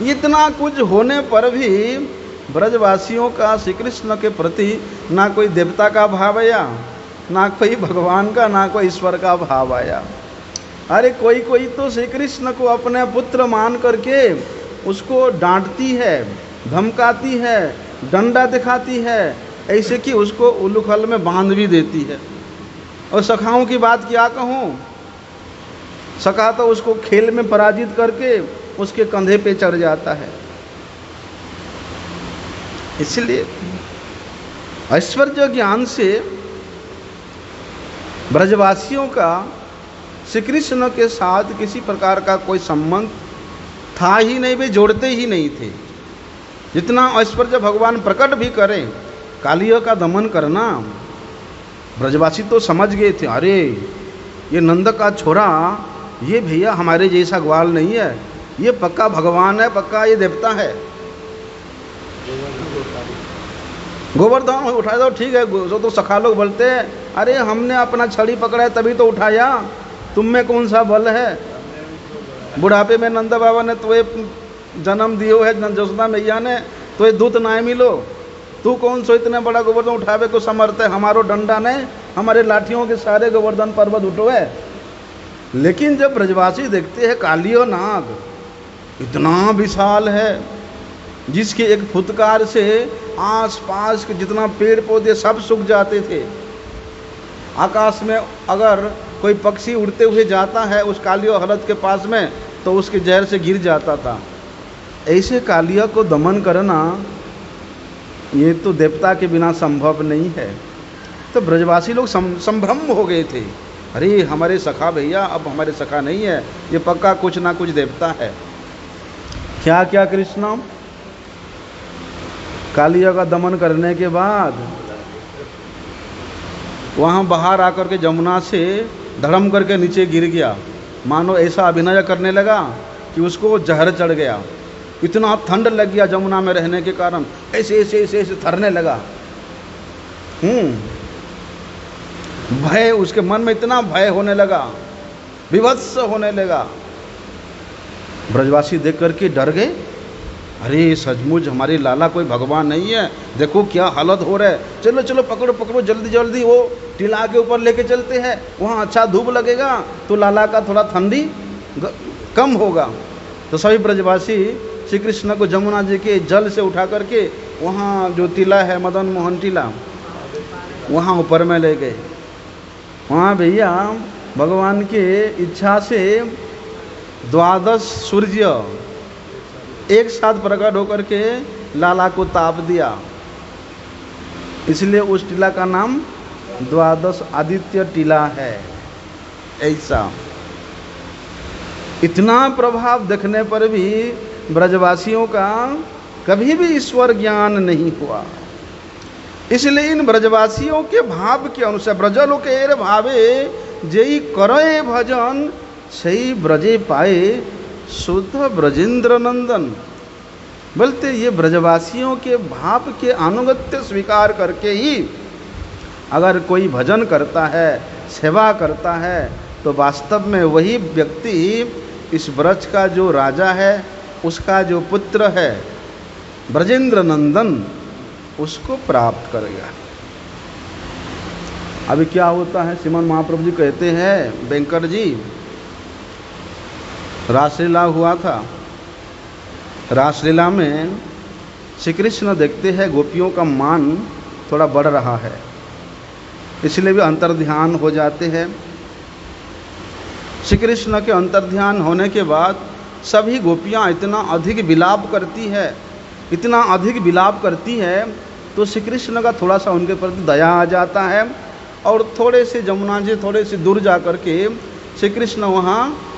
Speaker 1: इतना कुछ होने पर भी ब्रजवासियों का श्री कृष्ण के प्रति ना कोई देवता का भाव आया, ना कोई भगवान का, ना कोई ईश्वर का भाव आया। अरे कोई तो श्री कृष्ण को अपने पुत्र मान करके उसको डांटती है, धमकाती है, डंडा दिखाती है, ऐसे कि उसको उलूखल में बांध भी देती है। और सखाओं की बात क्या कहूँ, सखा तो उसको खेल में पराजित करके उसके कंधे पे चढ़ जाता है। इसलिए ऐश्वर्य ज्ञान से ब्रजवासियों का श्री कृष्ण के साथ किसी प्रकार का कोई संबंध था ही नहीं, वे जोड़ते ही नहीं थे। जितना ऐश्वर्य भगवान प्रकट भी करें, कालियों का दमन करना, ब्रजवासी तो समझ गए थे, अरे ये नंद का छोरा, ये भैया हमारे जैसा ग्वाल नहीं है, ये पक्का भगवान है, पक्का ये देवता है। गोवर्धन उठा दो, ठीक है। जो तो सखा लोग बोलते हैं, अरे हमने अपना छड़ी पकड़ा है तभी तो उठाया, तुम में कौन सा बल है। बुढ़ापे में नंद बाबा ने तो जन्म दियो है, जसोदा मैया ने तो ये दूत ना मिलो, तू कौन सो इतना बड़ा गोवर्धन उठावे को समर्थ है। हमारो डंडा नहीं, हमारे लाठियों के सारे गोवर्धन पर्वत उठोए। लेकिन जब ब्रजवासी देखते हैं कालियो नाग इतना विशाल है, जिसके एक फुटकार से आस पास के जितना पेड़ पौधे सब सूख जाते थे, आकाश में अगर कोई पक्षी उड़ते हुए जाता है उस कालिया हलद के पास में तो उसके जहर से गिर जाता था। ऐसे कालिया को दमन करना ये तो देवता के बिना संभव नहीं है। तो ब्रजवासी लोग संभ्रम हो गए थे, अरे हमारे सखा भैया अब हमारे सखा नहीं है, ये पक्का कुछ ना कुछ देवता है। क्या क्या कृष्ण कालिया का दमन करने के बाद वहाँ बाहर आकर के जमुना से धड़म करके नीचे गिर गया, मानो ऐसा अभिनय करने लगा कि उसको जहर चढ़ गया। इतना ठंड लग गया जमुना में रहने के कारण, ऐसे ऐसे ऐसे ऐसे थरने लगा। भय, उसके मन में इतना भय होने लगा, विभत्स होने लगा। ब्रजवासी देख करके डर गए, अरे सचमुच हमारी लाला कोई भगवान नहीं है, देखो क्या हालत हो रहा है, चलो चलो पकड़ो पकड़ो जल्दी जल्दी, वो टीला के ऊपर लेके चलते हैं, वहाँ अच्छा धूप लगेगा तो लाला का थोड़ा ठंडी कम होगा। तो सभी ब्रजवासी श्री कृष्ण को जमुना जी के जल से उठा करके वहाँ जो टीला है मदन मोहन टीला, वहाँ ऊपर में ले गए। वहाँ भैया भगवान के इच्छा से 12 सूर्य एक साथ प्रकट होकर के लाला को ताप दिया, इसलिए उस टीला का नाम 12 आदित्य टीला है। ऐसा इतना प्रभाव देखने पर भी ब्रजवासियों का कभी भी ईश्वर ज्ञान नहीं हुआ। इसलिए इन ब्रजवासियों के भाव के अनुसार ब्रजलोकेर भावे जेई करे भजन सही ब्रजे पाए शुद्ध ब्रजेंद्र नंदन। बोलते ये ब्रजवासियों के भाव के अनुगत्य स्वीकार करके ही अगर कोई भजन करता है, सेवा करता है, तो वास्तव में वही व्यक्ति इस ब्रज का जो राजा है, उसका जो पुत्र है ब्रजेंद्र नंदन, उसको प्राप्त करेगा। अभी क्या होता है, श्रीमन महाप्रभु जी कहते हैं, वेंकट जी रासलीला हुआ था, रासलीला में श्री कृष्ण देखते हैं गोपियों का मान थोड़ा बढ़ रहा है, इसलिए भी अंतर्ध्यान हो जाते हैं। श्री कृष्ण के अंतर्ध्यान होने के बाद सभी गोपियाँ इतना अधिक विलाप करती है, इतना अधिक विलाप करती है, तो श्री कृष्ण का थोड़ा सा उनके प्रति दया आ जाता है और थोड़े से जमुना जी थोड़े से दूर जा कर के श्री कृष्ण वहाँ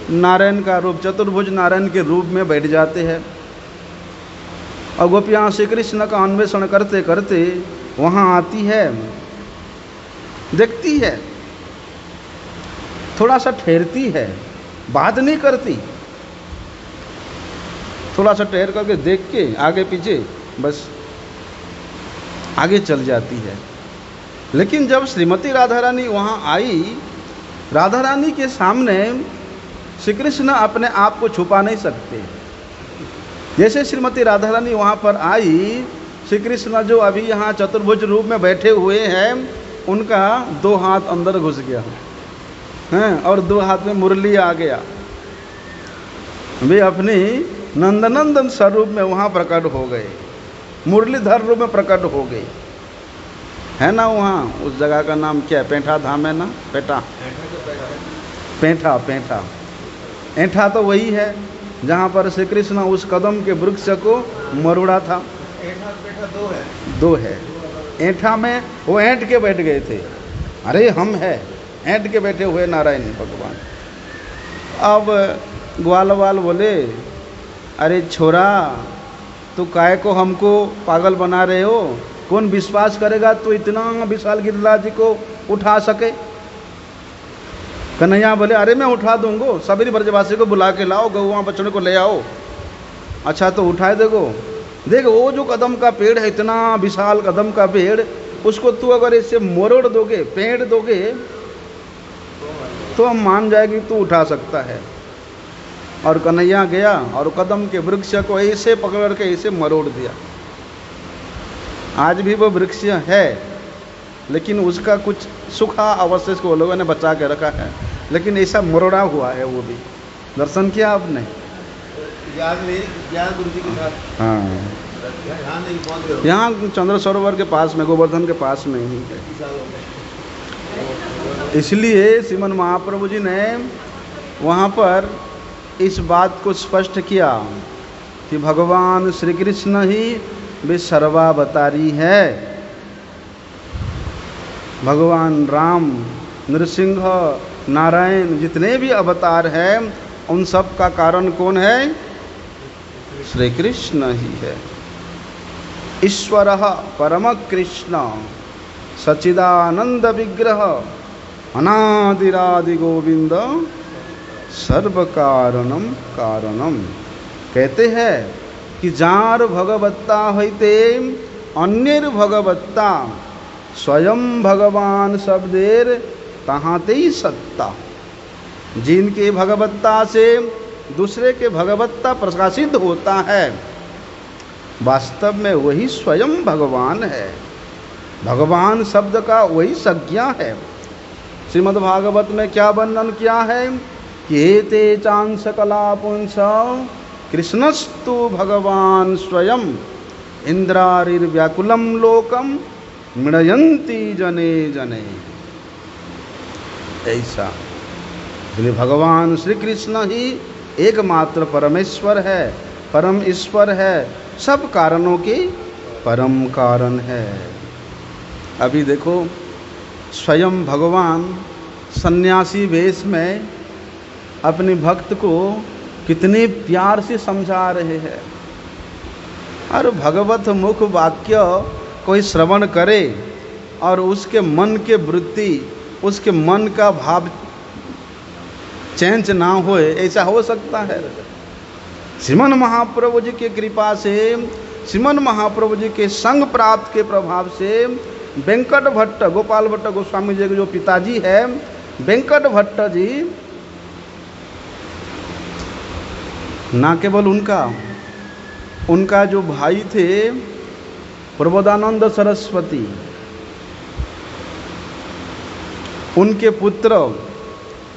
Speaker 1: नारायण का रूप, चतुर्भुज नारायण के रूप में बैठ जाते हैं। और गोपियाँ श्री कृष्ण का अन्वेषण करते करते वहाँ आती है, देखती है, थोड़ा सा ठहरती है, बात नहीं करती, थोड़ा सा ठहर करके देख के आगे पीछे बस आगे चल जाती है। लेकिन जब श्रीमती राधा रानी वहाँ आई, राधा रानी के सामने श्री कृष्ण अपने आप को छुपा नहीं सकते। जैसे श्रीमती राधा रानी वहाँ पर आई, श्री कृष्ण जो अभी यहाँ चतुर्भुज रूप में बैठे हुए हैं, उनका 2 हाथ अंदर घुस गया हैं और 2 हाथ में मुरली आ गया। वे अपनी नंदनंदन स्वरूप में वहाँ प्रकट हो गए, मुरलीधर रूप में प्रकट हो गए, है ना। वहाँ उस जगह का नाम क्या है, पेंठा धाम है ना, पेंठा ऐंठा तो वही है जहाँ पर श्री कृष्ण उस कदम के वृक्ष को मरोड़ा था।
Speaker 2: पेंठा 2 है,
Speaker 1: 2 है। ऐंठा में वो ऐंठ के बैठ गए थे, अरे हम है, ऐंठ के बैठे हुए नारायण भगवान। अब ग्वाल वाल बोले, अरे छोरा तो काय को हमको पागल बना रहे हो, कौन विश्वास करेगा तो इतना विशाल गिरिराज जी को उठा सके। कन्हैया बोले, अरे मैं उठा दूंगो, सभी ब्रजवासी को बुला के लाओ, गौवा बच्चों को ले आओ। अच्छा तो उठाए देखो वो जो कदम का पेड़ है, इतना विशाल कदम का पेड़, उसको तू अगर इसे मोड़ दोगे, पेड़ दोगे, तो हम मान जाएगी तू उठा सकता है। और कन्हैया गया और कदम के वृक्ष को ऐसे पकड़ के ऐसे मरोड़ दिया। आज भी वो वृक्ष है, लेकिन उसका कुछ सूखा अवशेष को लोगों ने बचा के रखा है, लेकिन ऐसा मरोड़ा हुआ है। वो भी दर्शन किया आपने?
Speaker 2: याद गुरु जी के साथ।
Speaker 1: हाँ,
Speaker 2: यहाँ नहीं पहुँच गए?
Speaker 1: यहाँ चंद्र सरोवर के पास में, गोवर्धन के पास में ही है। इसलिए श्रीमन महाप्रभु जी ने वहाँ पर इस बात को स्पष्ट किया कि भगवान श्री कृष्ण ही वे सर्वावतारी है। भगवान राम, नृसिंह, नारायण जितने भी अवतार हैं उन सब का कारण कौन है? श्री कृष्ण ही है। ईश्वरः परम कृष्ण सच्चिदानंद विग्रह अनादिरादि गोविंद सर्व कारणम कारणम। कहते हैं कि जार भगवत्ता होते अन्यर भगवत्ता स्वयं भगवान शब्देर तहाते ही सत्ता। जिनके भगवत्ता से दूसरे के भगवत्ता प्रकाशित होता है, वास्तव में वही स्वयं भगवान है। भगवान शब्द का वही संज्ञा है। श्रीमद् भागवत में क्या वर्णन किया है कि एते चांस कलापुंस कृष्णस्तु भगवान स्वयं इंद्रारिर्व्याकुलम लोकम मृणयन्ति जने जने। ऐसा इसलिए भगवान श्री कृष्ण ही एकमात्र परमेश्वर है, परम ईश्वर है, सब कारणों के परम कारण है। अभी देखो स्वयं भगवान सन्यासी वेश में अपने भक्त को कितने प्यार से समझा रहे हैं। और भगवत मुख वाक्य कोई श्रवण करे और उसके मन के वृत्ति, उसके मन का भाव चेंज ना होए, ऐसा हो सकता है? श्रीमन महाप्रभु जी की कृपा से, श्रीमन महाप्रभु जी के संग प्राप्त के प्रभाव से वेंकट भट्ट, गोपाल भट्ट गोस्वामी जी के जो पिताजी है वेंकट भट्ट जी, ना केवल उनका जो भाई थे प्रबोधानंद सरस्वती, उनके पुत्र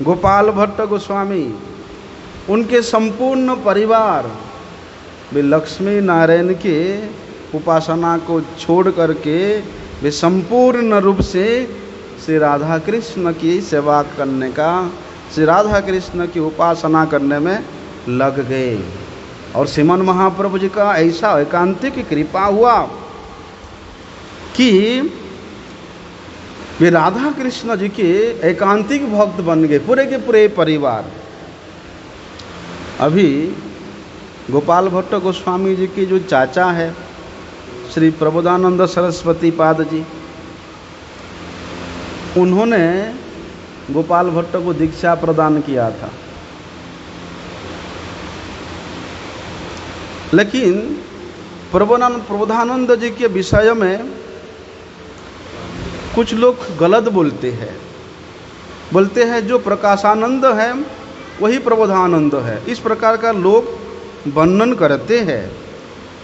Speaker 1: गोपाल भट्ट गोस्वामी, उनके संपूर्ण परिवार वे लक्ष्मी नारायण के उपासना को छोड़ करके वे संपूर्ण रूप से श्री राधा कृष्ण की सेवा करने का, श्री राधा कृष्ण की उपासना करने में लग गए। और श्रीमन महाप्रभु जी का ऐसा एकांतिक कृपा हुआ कि वे राधा कृष्ण जी के एकांतिक भक्त बन गए, पूरे के पूरे परिवार। अभी गोपाल भट्ट गोस्वामी जी के जो चाचा है श्री प्रबोधानंद सरस्वती पाद जी, उन्होंने गोपाल भट्ट को दीक्षा प्रदान किया था। लेकिन प्रबोधानंद जी के विषय में कुछ लोग गलत बोलते हैं जो प्रकाशानंद है वही प्रबोधानंद है, इस प्रकार का लोग वर्णन करते हैं।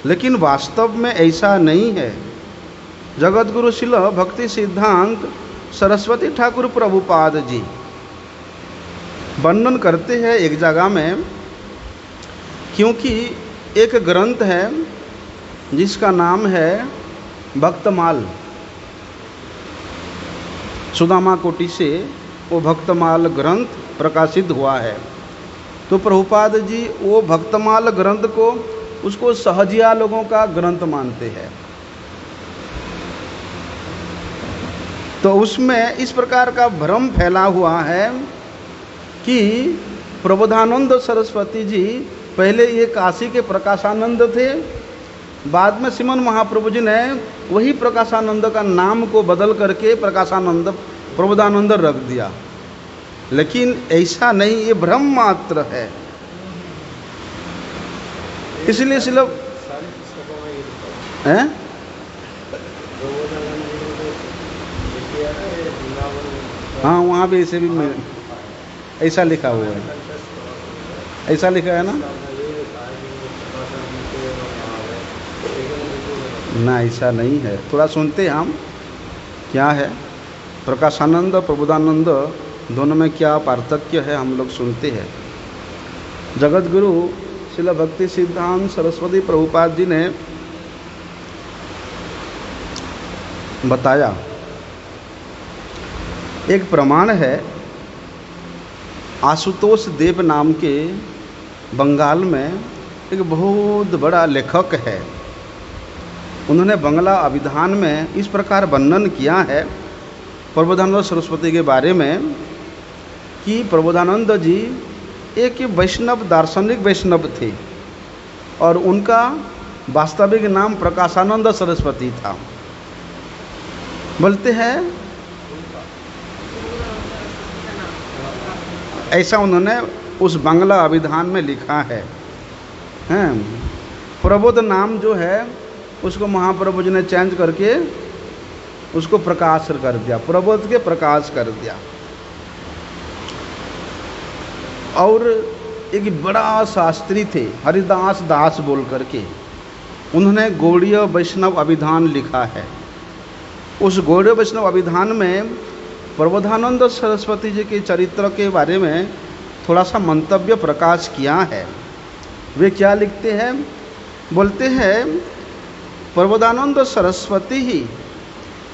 Speaker 1: लेकिन वास्तव में ऐसा नहीं है। जगत गुरु शिल भक्ति सिद्धांत सरस्वती ठाकुर प्रभुपाद जी वर्णन करते हैं एक जगह में, क्योंकि एक ग्रंथ है जिसका नाम है भक्तमाल, सुदामा कोटि से वो भक्तमाल ग्रंथ प्रकाशित हुआ है। तो प्रभुपाद जी वो भक्तमाल ग्रंथ को, उसको सहजिया लोगों का ग्रंथ मानते हैं। तो उसमें इस प्रकार का भ्रम फैला हुआ है कि प्रबोधानंद सरस्वती जी पहले ये काशी के प्रकाशानंद थे, बाद में श्रीमन महाप्रभु जी ने वही प्रकाशानंद का नाम को बदल करके प्रकाशानंद प्रबोधानंद रख दिया। लेकिन ऐसा नहीं, ये भ्रम मात्र है। इसलिए सिर्फ हैं हाँ, वहाँ भी ऐसे भी ऐसा लिखा हुआ है, ऐसा लिखा है ना? ना, ऐसा नहीं है। थोड़ा सुनते हैं हम क्या है प्रकाशानंद प्रबोधानंद दोनों में क्या पार्थक्य है, हम लोग सुनते हैं। जगत गुरु श्रील भक्ति सिद्धांत सरस्वती प्रभुपाद जी ने बताया एक प्रमाण है, आशुतोष देव नाम के बंगाल में एक बहुत बड़ा लेखक है। उन्होंने बंगला अभिधान में इस प्रकार वर्णन किया है प्रबोधानंद सरस्वती के बारे में कि प्रबोधानंद जी एक वैष्णव, दार्शनिक वैष्णव थे और उनका वास्तविक नाम प्रकाशानंद सरस्वती था। बोलते हैं ऐसा उन्होंने उस बांग्ला अभिधान में लिखा है। प्रबोध नाम जो है उसको महाप्रभु जी ने चेंज करके उसको प्रकाश कर दिया, प्रबोध के प्रकाश कर दिया। और एक बड़ा शास्त्री थे हरिदास दास बोल करके, उन्होंने गौड़ीय वैष्णव अभिधान लिखा है। उस गौड़ीय वैष्णव अभिधान में प्रबोधानंद सरस्वती जी के चरित्र के बारे में थोड़ा सा मंतव्य प्रकाश किया है। वे क्या लिखते हैं? बोलते हैं प्रबोधानंद सरस्वती ही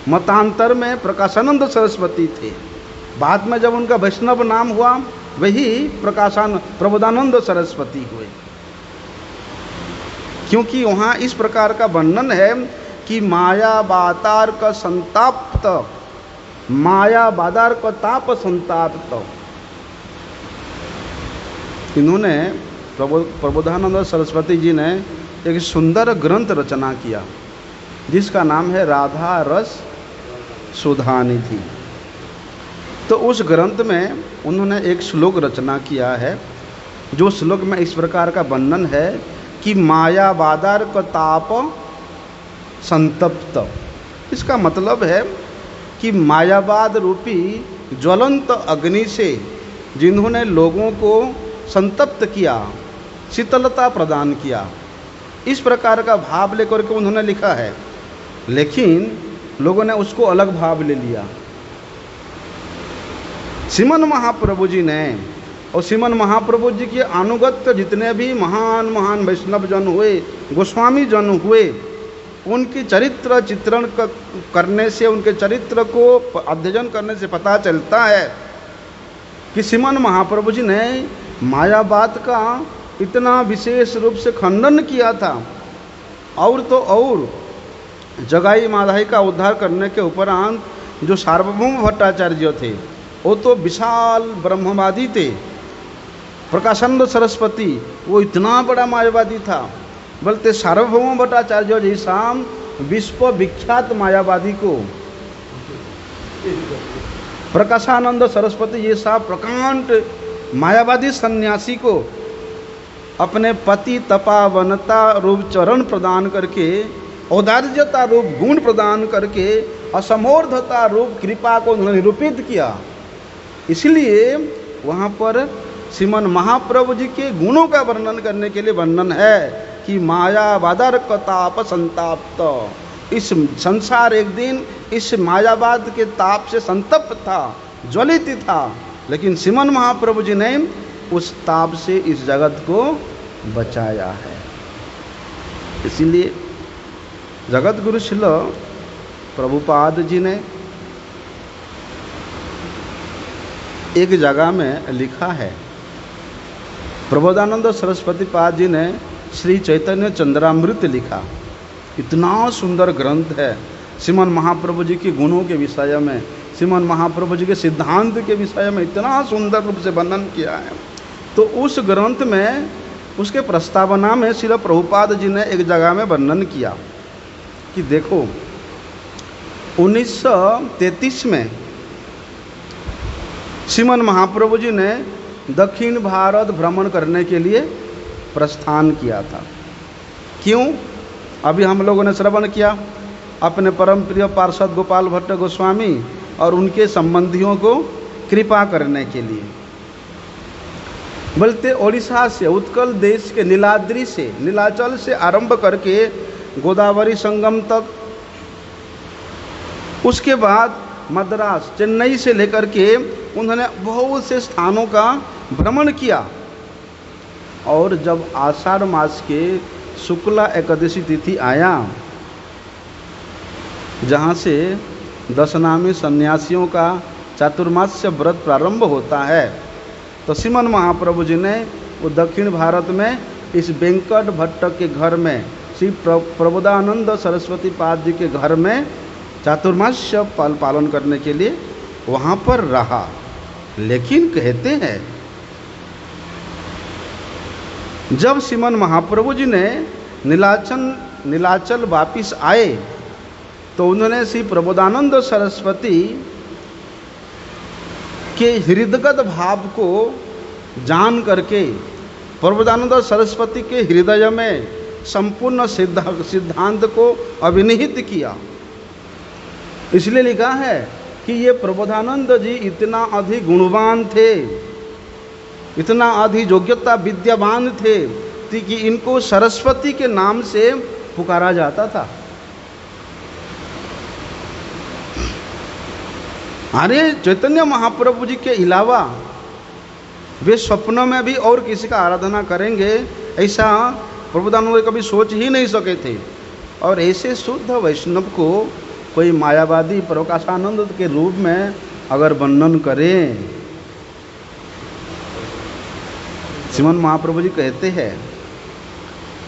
Speaker 1: मतांतर में प्रकाशानंद सरस्वती थे। बाद में जब उनका वैष्णव नाम हुआ वही प्रबोधानंद सरस्वती हुए। क्योंकि वहाँ इस प्रकार का वर्णन है कि माया बातार का संताप्त, माया बादार का ताप संताप्त। इन्होंने प्रबोधानंद सरस्वती जी ने एक सुंदर ग्रंथ रचना किया जिसका नाम है राधा रस सुधानिधि। तो उस ग्रंथ में उन्होंने एक श्लोक रचना किया है, जो श्लोक में इस प्रकार का वर्णन है कि माया बादार का ताप संतप्त। इसका मतलब है कि मायावाद रूपी ज्वलंत अग्नि से जिन्होंने लोगों को संतप्त किया, शीतलता प्रदान किया, इस प्रकार का भाव लेकर के उन्होंने लिखा है। लेकिन लोगों ने उसको अलग भाव ले लिया। श्रीमन महाप्रभु जी ने और श्रीमन महाप्रभु जी के अनुगत्य जितने भी महान महान वैष्णव जन हुए, गोस्वामी जन हुए, उनकी चरित्र चित्रण करने से, उनके चरित्र को अध्ययन करने से पता चलता है कि श्रीमन महाप्रभु जी ने मायावाद का इतना विशेष रूप से खंडन किया था। और तो और जगाई माधाई का उद्धार करने के उपरांत जो सार्वभौम भट्टाचार्य थे वो तो विशाल ब्रह्मवादी थे। प्रकाशानंद सरस्वती वो इतना बड़ा मायावादी था, बोलते सार्वभौम भट्टाचार्य जैसा विश्व विख्यात मायावादी को प्रकाशानंद सरस्वती जैसा प्रकांड मायावादी सन्यासी को अपने पति तपावनता रूप चरण प्रदान करके, औदार्यता रूप गुण प्रदान करके, असमोर्धता रूप कृपा को उन्होंने निरूपित किया। इसलिए वहाँ पर श्रीमन महाप्रभु जी के गुणों का वर्णन करने के लिए वर्णन है कि मायावादर कताप संताप्त। इस संसार एक दिन इस मायावाद के ताप से संतप्त था, ज्वलित था, लेकिन श्रीमन महाप्रभु जी ने उस ताप से इस जगत को बचाया है। इसीलिए जगत गुरु श्रील प्रभुपाद जी ने एक जगह में लिखा है, प्रबोधानंद सरस्वती पाद जी ने श्री चैतन्य चंद्रामृत लिखा। इतना सुंदर ग्रंथ है श्रीमन महाप्रभु जी के गुणों के विषय में, श्रीमन महाप्रभु जी के सिद्धांत के विषय में इतना सुंदर रूप से वर्णन किया है। तो उस ग्रंथ में उसके प्रस्तावना में श्रील प्रभुपाद जी ने एक जगह में वर्णन किया कि देखो 1933 में श्रीमन महाप्रभु जी ने दक्षिण भारत भ्रमण करने के लिए प्रस्थान किया था। क्यों? अभी हम लोगों ने श्रवण किया अपने परम प्रिय पार्षद गोपाल भट्ट गोस्वामी और उनके संबंधियों को कृपा करने के लिए। बोलते ओडिशा से, उत्कल देश के नीलाद्रि से, नीलाचल से आरंभ करके गोदावरी संगम तक, उसके बाद मद्रास, चेन्नई से लेकर के उन्होंने बहुत से स्थानों का भ्रमण किया। और जब आषाढ़ मास के शुक्ला एकादशी तिथि आया, जहाँ से 10 नामी सन्यासियों का चातुर्मास्य व्रत प्रारंभ होता है। तो श्रीमन महाप्रभु जी ने वो दक्षिण भारत में इस वेंकट भट्ट के घर में श्री प्रबोधानंद सरस्वती पाद जी के घर में चातुर्मास्य पालन करने के लिए वहाँ पर रहा। लेकिन कहते हैं जब श्रीमन महाप्रभु जी ने नीलाचल वापिस आए तो उन्होंने श्री प्रबोधानंद सरस्वती के हृदयगत भाव को जान करके प्रबोधानंद सरस्वती के हृदय में संपूर्ण सिद्धांत को अभिनिहित किया। इसलिए लिखा है कि ये प्रबोधानंद जी इतना अधिक गुणवान थे, इतना अधिक योग्यता विद्यावान थे कि इनको सरस्वती के नाम से पुकारा जाता था। अरे चैतन्य महाप्रभु जी के अलावा वे स्वप्न में भी और किसी का आराधना करेंगे ऐसा प्रबोधानंद कभी सोच ही नहीं सके थे। और ऐसे शुद्ध वैष्णव को कोई मायावादी प्रकाशानंद के रूप में अगर वर्णन करें, श्रीमन महाप्रभु जी कहते हैं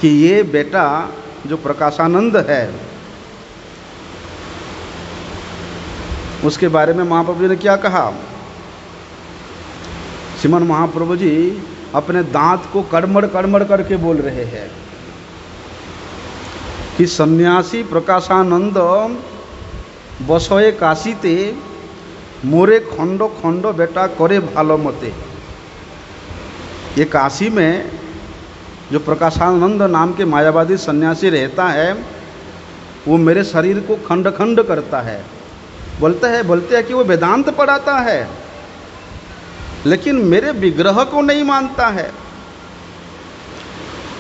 Speaker 1: कि ये बेटा जो प्रकाशानंद है उसके बारे में महाप्रभु जी ने क्या कहा। श्रीमन महाप्रभु जी अपने दांत को कड़मड़ कड़मड़ करके बोल रहे हैं कि सन्यासी प्रकाशानंद बसोए काशीते मोरे खंडो खंडो बेटा करे भालो मते। ये काशी में जो प्रकाशानंद नाम के मायावादी सन्यासी रहता है वो मेरे शरीर को खंड खंड करता है। बोलते हैं कि वो वेदांत पढ़ाता है लेकिन मेरे विग्रह को नहीं मानता है।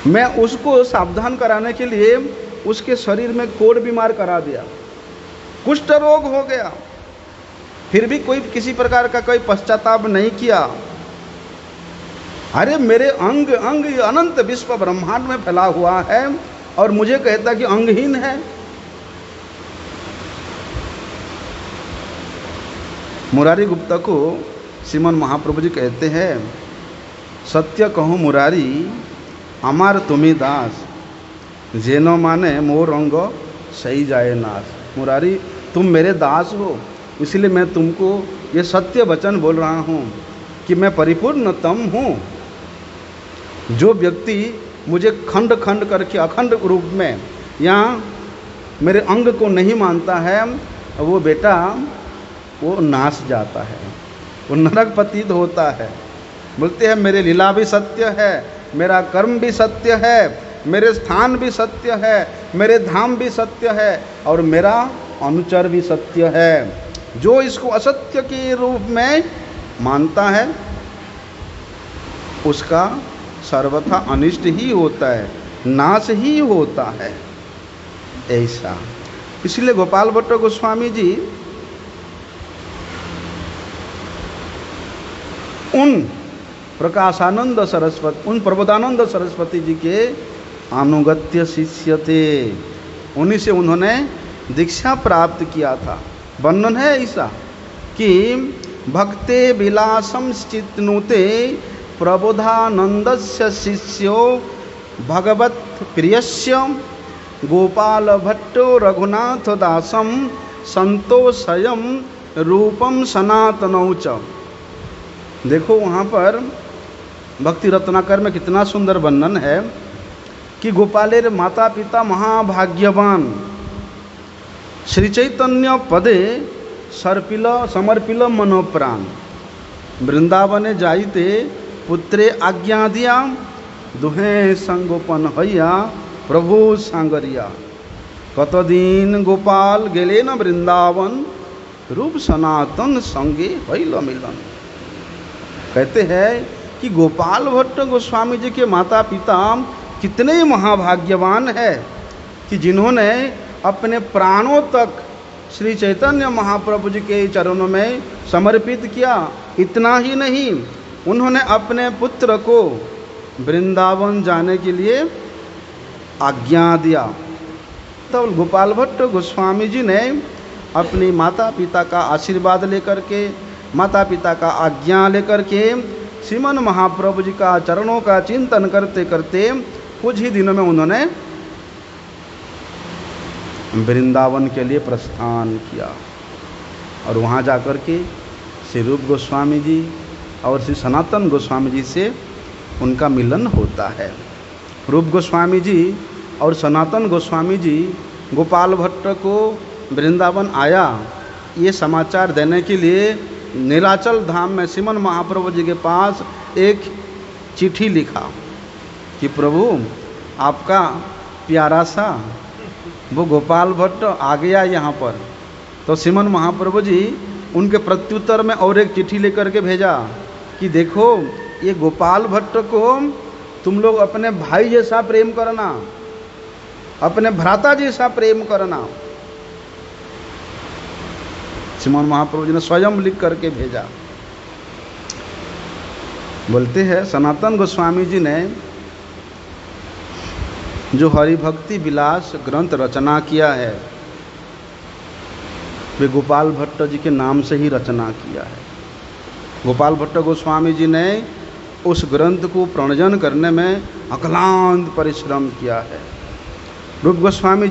Speaker 1: मैं उसको सावधान कराने के लिए उसके शरीर में कोढ़ बीमार करा दिया, कुष्ठ रोग हो गया, फिर भी कोई किसी प्रकार का कोई पश्चाताप नहीं किया। अरे मेरे अंग अंग अनंत विश्व ब्रह्मांड में फैला हुआ है और मुझे कहता कि अंगहीन है। मुरारी गुप्ता को श्रीमन महाप्रभु जी कहते हैं, सत्य कहूँ मुरारी अमार तुम्ही दास, जेनो माने मोर अंग सही जाए नाश। मुरारी तुम मेरे दास हो, इसलिए मैं तुमको ये सत्य वचन बोल रहा हूँ कि मैं परिपूर्णतम हूँ। जो व्यक्ति मुझे खंड खंड करके अखंड रूप में यहाँ मेरे अंग को नहीं मानता है वो बेटा वो नाश जाता है, वो नरक पतित होता है। बोलते हैं मेरे लीला भी सत्य है, मेरा कर्म भी सत्य है, मेरे स्थान भी सत्य है, मेरे धाम भी सत्य है और मेरा अनुचर भी सत्य है। जो इसको असत्य के रूप में मानता है उसका सर्वथा अनिष्ट ही होता है, नाश ही होता है। ऐसा इसलिए गोपाल भट्ट गोस्वामी जी उन प्रकाशानंद सरस्वती, उन प्रबोधानंद सरस्वती जी के अनुगत्य शिष्य थे। उन्हीं से उन्होंने दीक्षा प्राप्त किया था। वर्णन है ऐसा कि भक्ते विलासम चित्नुते प्रबोधानंदस्य शिष्यो भगवत प्रियस्य गोपाल भट्टो रघुनाथ दासम संतोषयम रूपम सनातनौ च। देखो वहाँ पर भक्ति रत्नाकर में कितना सुंदर वर्णन है कि गोपालेर माता पिता महाभाग्यवान श्री चैतन्य पदे सर्पिल समर्पिल मनोप्राण वृंदावने जाइते पुत्रे आज्ञा दिया दुहे संगोपन हैया प्रभु सांगरिया। कतदिन गोपाल गेले न वृंदावन रूप सनातन संगे हैल मिलन। कहते हैं कि गोपाल भट्ट गोस्वामी जी के माता पिता कितने महाभाग्यवान है कि जिन्होंने अपने प्राणों तक श्री चैतन्य महाप्रभु जी के चरणों में समर्पित किया। इतना ही नहीं, उन्होंने अपने पुत्र को वृंदावन जाने के लिए आज्ञा दिया। तब गोपाल भट्ट गोस्वामी जी ने अपनी माता पिता का आशीर्वाद लेकर के माता पिता का आज्ञा लेकर के श्रीमन महाप्रभु जी का चरणों का चिंतन करते करते कुछ ही दिनों में उन्होंने वृंदावन के लिए प्रस्थान किया। और वहाँ जाकर के श्री रूप गोस्वामी जी और श्री सनातन गोस्वामी जी से उनका मिलन होता है। रूप गोस्वामी जी और सनातन गोस्वामी जी गोपाल भट्ट को वृंदावन आया ये समाचार देने के लिए नीलाचल धाम में श्रीमन महाप्रभु जी के पास एक चिट्ठी लिखा कि प्रभु आपका प्यारा सा वो गोपाल भट्ट आ गया यहाँ पर। तो श्रीमन महाप्रभु जी उनके प्रत्युत्तर में और एक चिट्ठी लेकर के भेजा कि देखो ये गोपाल भट्ट को तुम लोग अपने भाई जैसा प्रेम करना, अपने भ्राता जैसा प्रेम करना। श्रीमन महाप्रभु जी ने स्वयं लिख करके भेजा। बोलते हैं सनातन गोस्वामी जी ने जो हरि भक्ति विलास ग्रंथ रचना किया है वे गोपाल भट्ट जी के नाम से ही रचना किया है। गोपाल भट्ट गोस्वामी जी ने उस ग्रंथ को प्रणयन करने में अक्लांत परिश्रम किया है। रूप गोस्वामी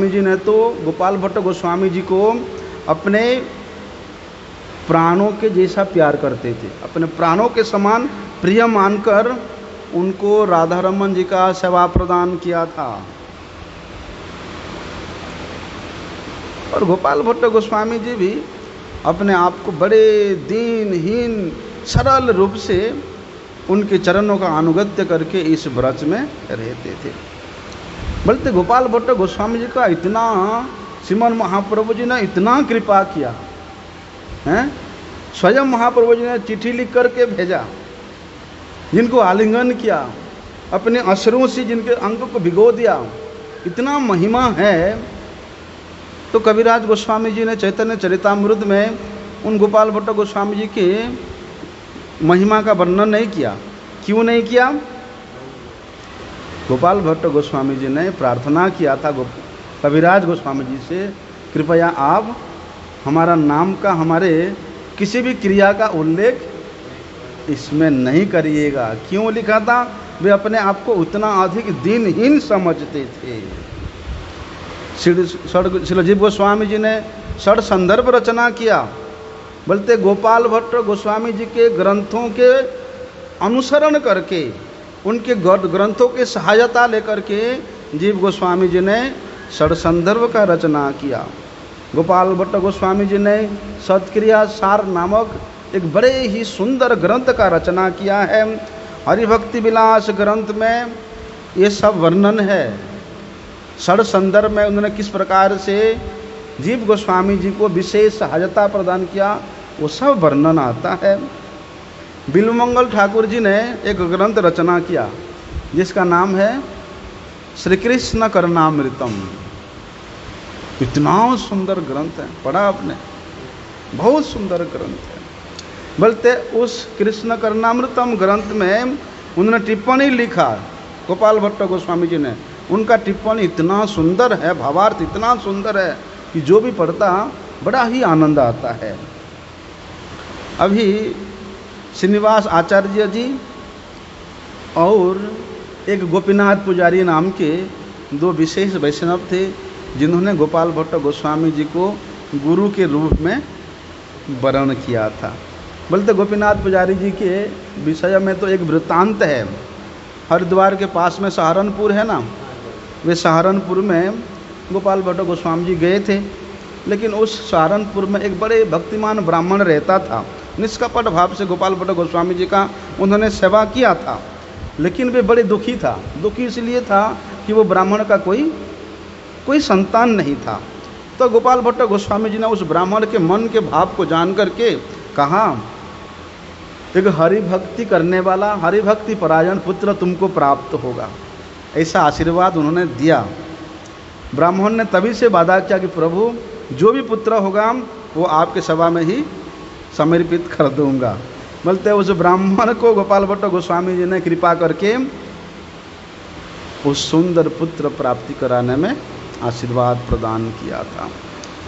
Speaker 1: जी ने तो गोपाल भट्ट गोस्वामी जी को अपने प्राणों के जैसा प्यार करते थे, अपने प्राणों के समान प्रिय मानकर उनको राधा रमन जी का सेवा प्रदान किया था। और गोपाल भट्ट गोस्वामी जी भी अपने आप को बड़े दीनहीन सरल रूप से उनके चरणों का अनुगत्य करके इस व्रज में रहते थे। बोलते गोपाल भट्ट गोस्वामी जी का इतना श्रीमन महाप्रभु जी ने इतना कृपा किया हैं, स्वयं महाप्रभु जी ने चिट्ठी लिख करके भेजा, जिनको आलिंगन किया, अपने अश्रुओं से जिनके अंग को भिगो दिया, इतना महिमा है। तो कविराज गोस्वामी जी ने चैतन्य चरितामृत में उन गोपाल भट्ट गोस्वामी जी के महिमा का वर्णन नहीं किया। क्यों नहीं किया? गोपाल भट्ट गोस्वामी जी ने प्रार्थना किया था कविराज गोस्वामी जी से, कृपया आप हमारा नाम का हमारे किसी भी क्रिया का उल्लेख इसमें नहीं करिएगा। क्यों लिखा था? वे अपने आप को उतना अधिक दीनहीन समझते थे। श्री जीव गोस्वामी जी ने षड संदर्भ रचना किया। बोलते गोपाल भट्ट गोस्वामी जी के ग्रंथों के अनुसरण करके, उनके ग्रंथों की सहायता लेकर के जीव गोस्वामी जी ने षड संदर्भ का रचना किया। गोपाल भट्ट गोस्वामी जी ने सत्क्रिया सार नामक एक बड़े ही सुंदर ग्रंथ का रचना किया है। हरिभक्ति विलास ग्रंथ में ये सब वर्णन है। षड संदर्भ में उन्होंने किस प्रकार से जीव गोस्वामी जी को विशेष सहायता प्रदान किया वो सब वर्णन आता है। बिल्वमंगल ठाकुर जी ने एक ग्रंथ रचना किया जिसका नाम है श्री कृष्ण करणामृतम। इतना सुंदर ग्रंथ है, पढ़ा आपने? बहुत सुंदर ग्रंथ है। बोलते उस कृष्ण करणामृतम ग्रंथ में उन्होंने टिप्पणी लिखा, गोपाल भट्ट गोस्वामी जी ने। उनका टिप्पणी इतना सुंदर है, भावार्थ इतना सुंदर है कि जो भी पढ़ता बड़ा ही आनंद आता है। अभी श्रीनिवास आचार्य जी और एक गोपीनाथ पुजारी नाम के दो विशेष वैष्णव थे जिन्होंने गोपाल भट्ट गोस्वामी जी को गुरु के रूप में वर्ण किया था। बोलते गोपीनाथ पुजारी जी के विषय में तो एक वृत्तांत है। हरिद्वार के पास में सहारनपुर है ना, वे सहारनपुर में गोपाल भट्ट गोस्वामी जी गए थे, लेकिन उस सहारनपुर में एक बड़े भक्तिमान ब्राह्मण रहता था। निष्कपट भाव से गोपाल भट्ट गोस्वामी जी का उन्होंने सेवा किया था, लेकिन वे बड़े दुखी था। दुखी इसलिए था कि वो ब्राह्मण का कोई संतान नहीं था। तो गोपाल भट्ट गोस्वामी जी ने उस ब्राह्मण के मन के भाव को जान करके कहा, एक हरि भक्ति करने वाला, हरि भक्ति परायण पुत्र तुमको प्राप्त होगा, ऐसा आशीर्वाद उन्होंने दिया। ब्राह्मण ने तभी से वादा किया कि प्रभु जो भी पुत्र होगा वो आपके सेवा में ही समर्पित कर दूंगा। बोलते उस ब्राह्मण को गोपाल भट्ट गोस्वामी जी ने कृपा करके उस सुंदर पुत्र प्राप्ति कराने में आशीर्वाद प्रदान किया था।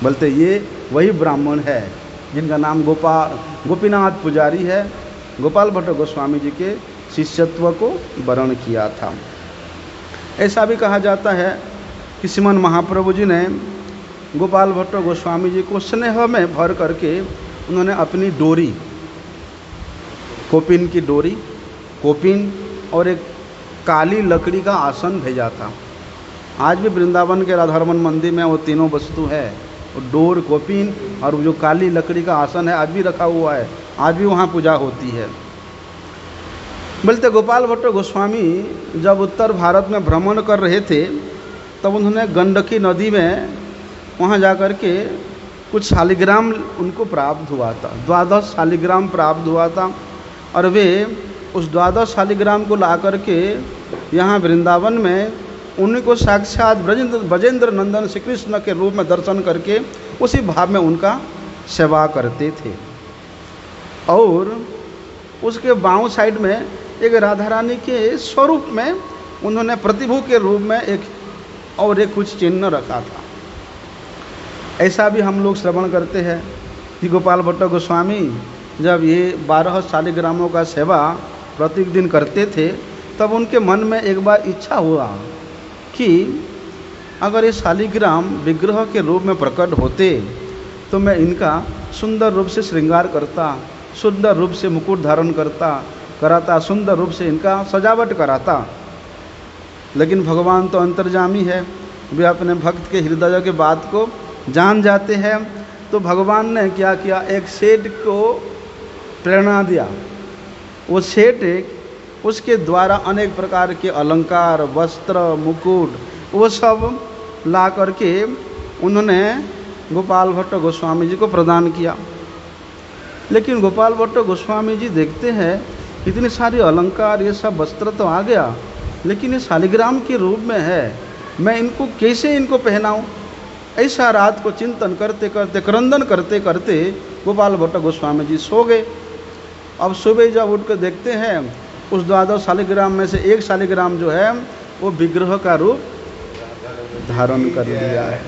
Speaker 1: बोलते ये वही ब्राह्मण है जिनका नाम गोपीनाथ पुजारी है, गोपाल भट्ट गोस्वामी जी के शिष्यत्व को वर्ण किया था। ऐसा भी कहा जाता है कि श्रीमन महाप्रभु जी ने गोपाल भट्ट गोस्वामी जी को स्नेह में भर करके उन्होंने अपनी डोरी, कोपिन की डोरी, कोपिन और एक काली लकड़ी का आसन भेजा था। आज भी वृंदावन के राधारमन मंदिर में वो तीनों वस्तु है, डोर, कोपिन और जो काली लकड़ी का आसन है आज भी रखा हुआ है, आज भी वहाँ पूजा होती है। बोलते गोपाल भट्ट गोस्वामी जब उत्तर भारत में भ्रमण कर रहे थे तब उन्होंने गंडकी नदी में वहाँ जाकर के कुछ शालिग्राम उनको प्राप्त हुआ था, 12 शालिग्राम प्राप्त हुआ था और वे उस 12 शालिग्राम को ला करके यहाँ वृंदावन में उन्हीं को साक्षात ब्रजेंद्र नंदन श्री कृष्ण के रूप में दर्शन करके उसी भाव में उनका सेवा करते थे। और उसके बाँव साइड में एक राधा रानी के स्वरूप में उन्होंने प्रतिभू के रूप में एक कुछ चिन्ह रखा था। ऐसा भी हम लोग श्रवण करते हैं कि गोपाल भट्ट गोस्वामी जब ये 12 शालिग्रामों का सेवा प्रतिदिन करते थे तब उनके मन में एक बार इच्छा हुआ कि अगर ये शालिग्राम विग्रह के रूप में प्रकट होते तो मैं इनका सुंदर रूप से श्रृंगार करता, सुंदर रूप से मुकुट धारण कराता, सुंदर रूप से इनका सजावट कराता। लेकिन भगवान तो अंतर्जामी है, वे अपने भक्त के हृदय के बात को जान जाते हैं। तो भगवान ने क्या किया, एक सेठ को प्रेरणा दिया। वो सेठ उसके द्वारा अनेक प्रकार के अलंकार, वस्त्र, मुकुट वो सब ला करके उन्होंने गोपाल भट्ट गोस्वामी जी को प्रदान किया। लेकिन गोपाल भट्ट गोस्वामी जी देखते हैं इतनी सारी अलंकार, ये सब वस्त्र तो आ गया, लेकिन ये शालिग्राम के रूप में है, मैं इनको कैसे इनको पहनाऊं। ऐसा रात को चिंतन करते करते, क्रंदन करते करते गोपाल भट्ट गोस्वामी जी सो गए। अब सुबह जब उठ कर देखते हैं उस 12 शालिग्राम में से एक शालिग्राम जो है वो विग्रह का रूप धारण कर लिया है,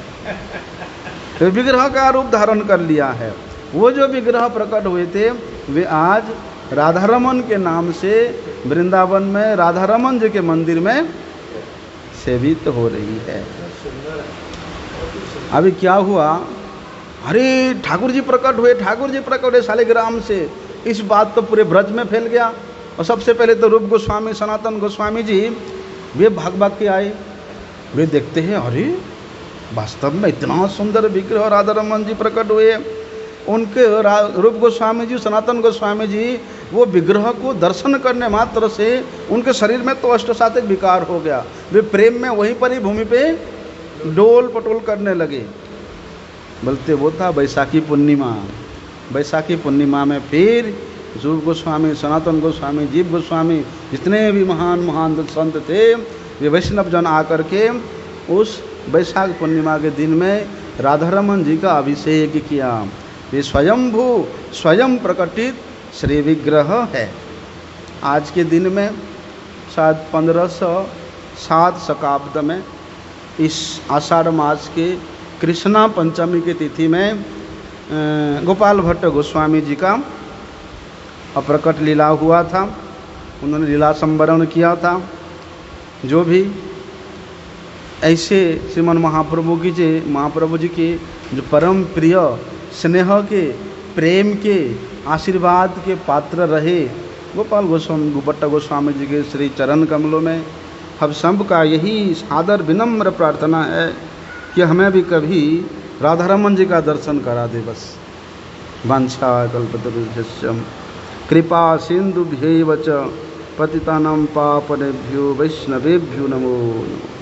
Speaker 1: तो विग्रह का रूप धारण कर लिया है। वो जो विग्रह प्रकट हुए थे वे आज राधारमन के नाम से वृंदावन में राधारमन जी के मंदिर में सेवित हो रही है। अभी क्या हुआ, अरे ठाकुर जी प्रकट हुए, ठाकुर जी प्रकट हुए शालिग्राम से, इस बात तो पूरे ब्रज में फैल गया। और सबसे पहले तो रूप गोस्वामी, सनातन गोस्वामी जी वे भाग भाग के आए। वे देखते हैं अरे वास्तव में इतना सुंदर विग्रह राधारमन जी प्रकट हुए। उनके रूप गोस्वामी जी, सनातन गोस्वामी जी वो विग्रह को दर्शन करने मात्र से उनके शरीर में तो अष्टसात्विक विकार हो गया। वे प्रेम में वहीं पर ही भूमि पे डोल पटोल करने लगे। बोलते वो था बैसाखी पूर्णिमा। बैसाखी पूर्णिमा में फिर रूप गोस्वामी, सनातन गोस्वामी, जीव गोस्वामी, जितने भी महान महान संत थे वे वैष्णव जन आकर के उस बैसाख पूर्णिमा के दिन में राधारमन जी का अभिषेक किया। ये स्वयंभू स्वयं प्रकटित श्री विग्रह है। आज के दिन में शायद 1507 शकाब्द में इस आषाढ़ मास के कृष्णा पंचमी की तिथि में गोपाल भट्ट गोस्वामी जी का अप्रकट लीला हुआ था। उन्होंने लीला संवरण किया था। जो भी ऐसे श्रीमन महाप्रभु जी के जो परम प्रिय स्नेह के, प्रेम के, आशीर्वाद के पात्र रहे गोपाल भट्ट गोस्वामी जी के श्री चरण कमलों में हम सब का यही सादर विनम्र प्रार्थना है कि हमें भी कभी राधारमन जी का दर्शन करा दे। बस वांछा कल्पतरुभ्यश्च कृपा सिंधुभ्यैव च पतितानां पावनेभ्यो वैष्णवेभ्यो नमो नमः।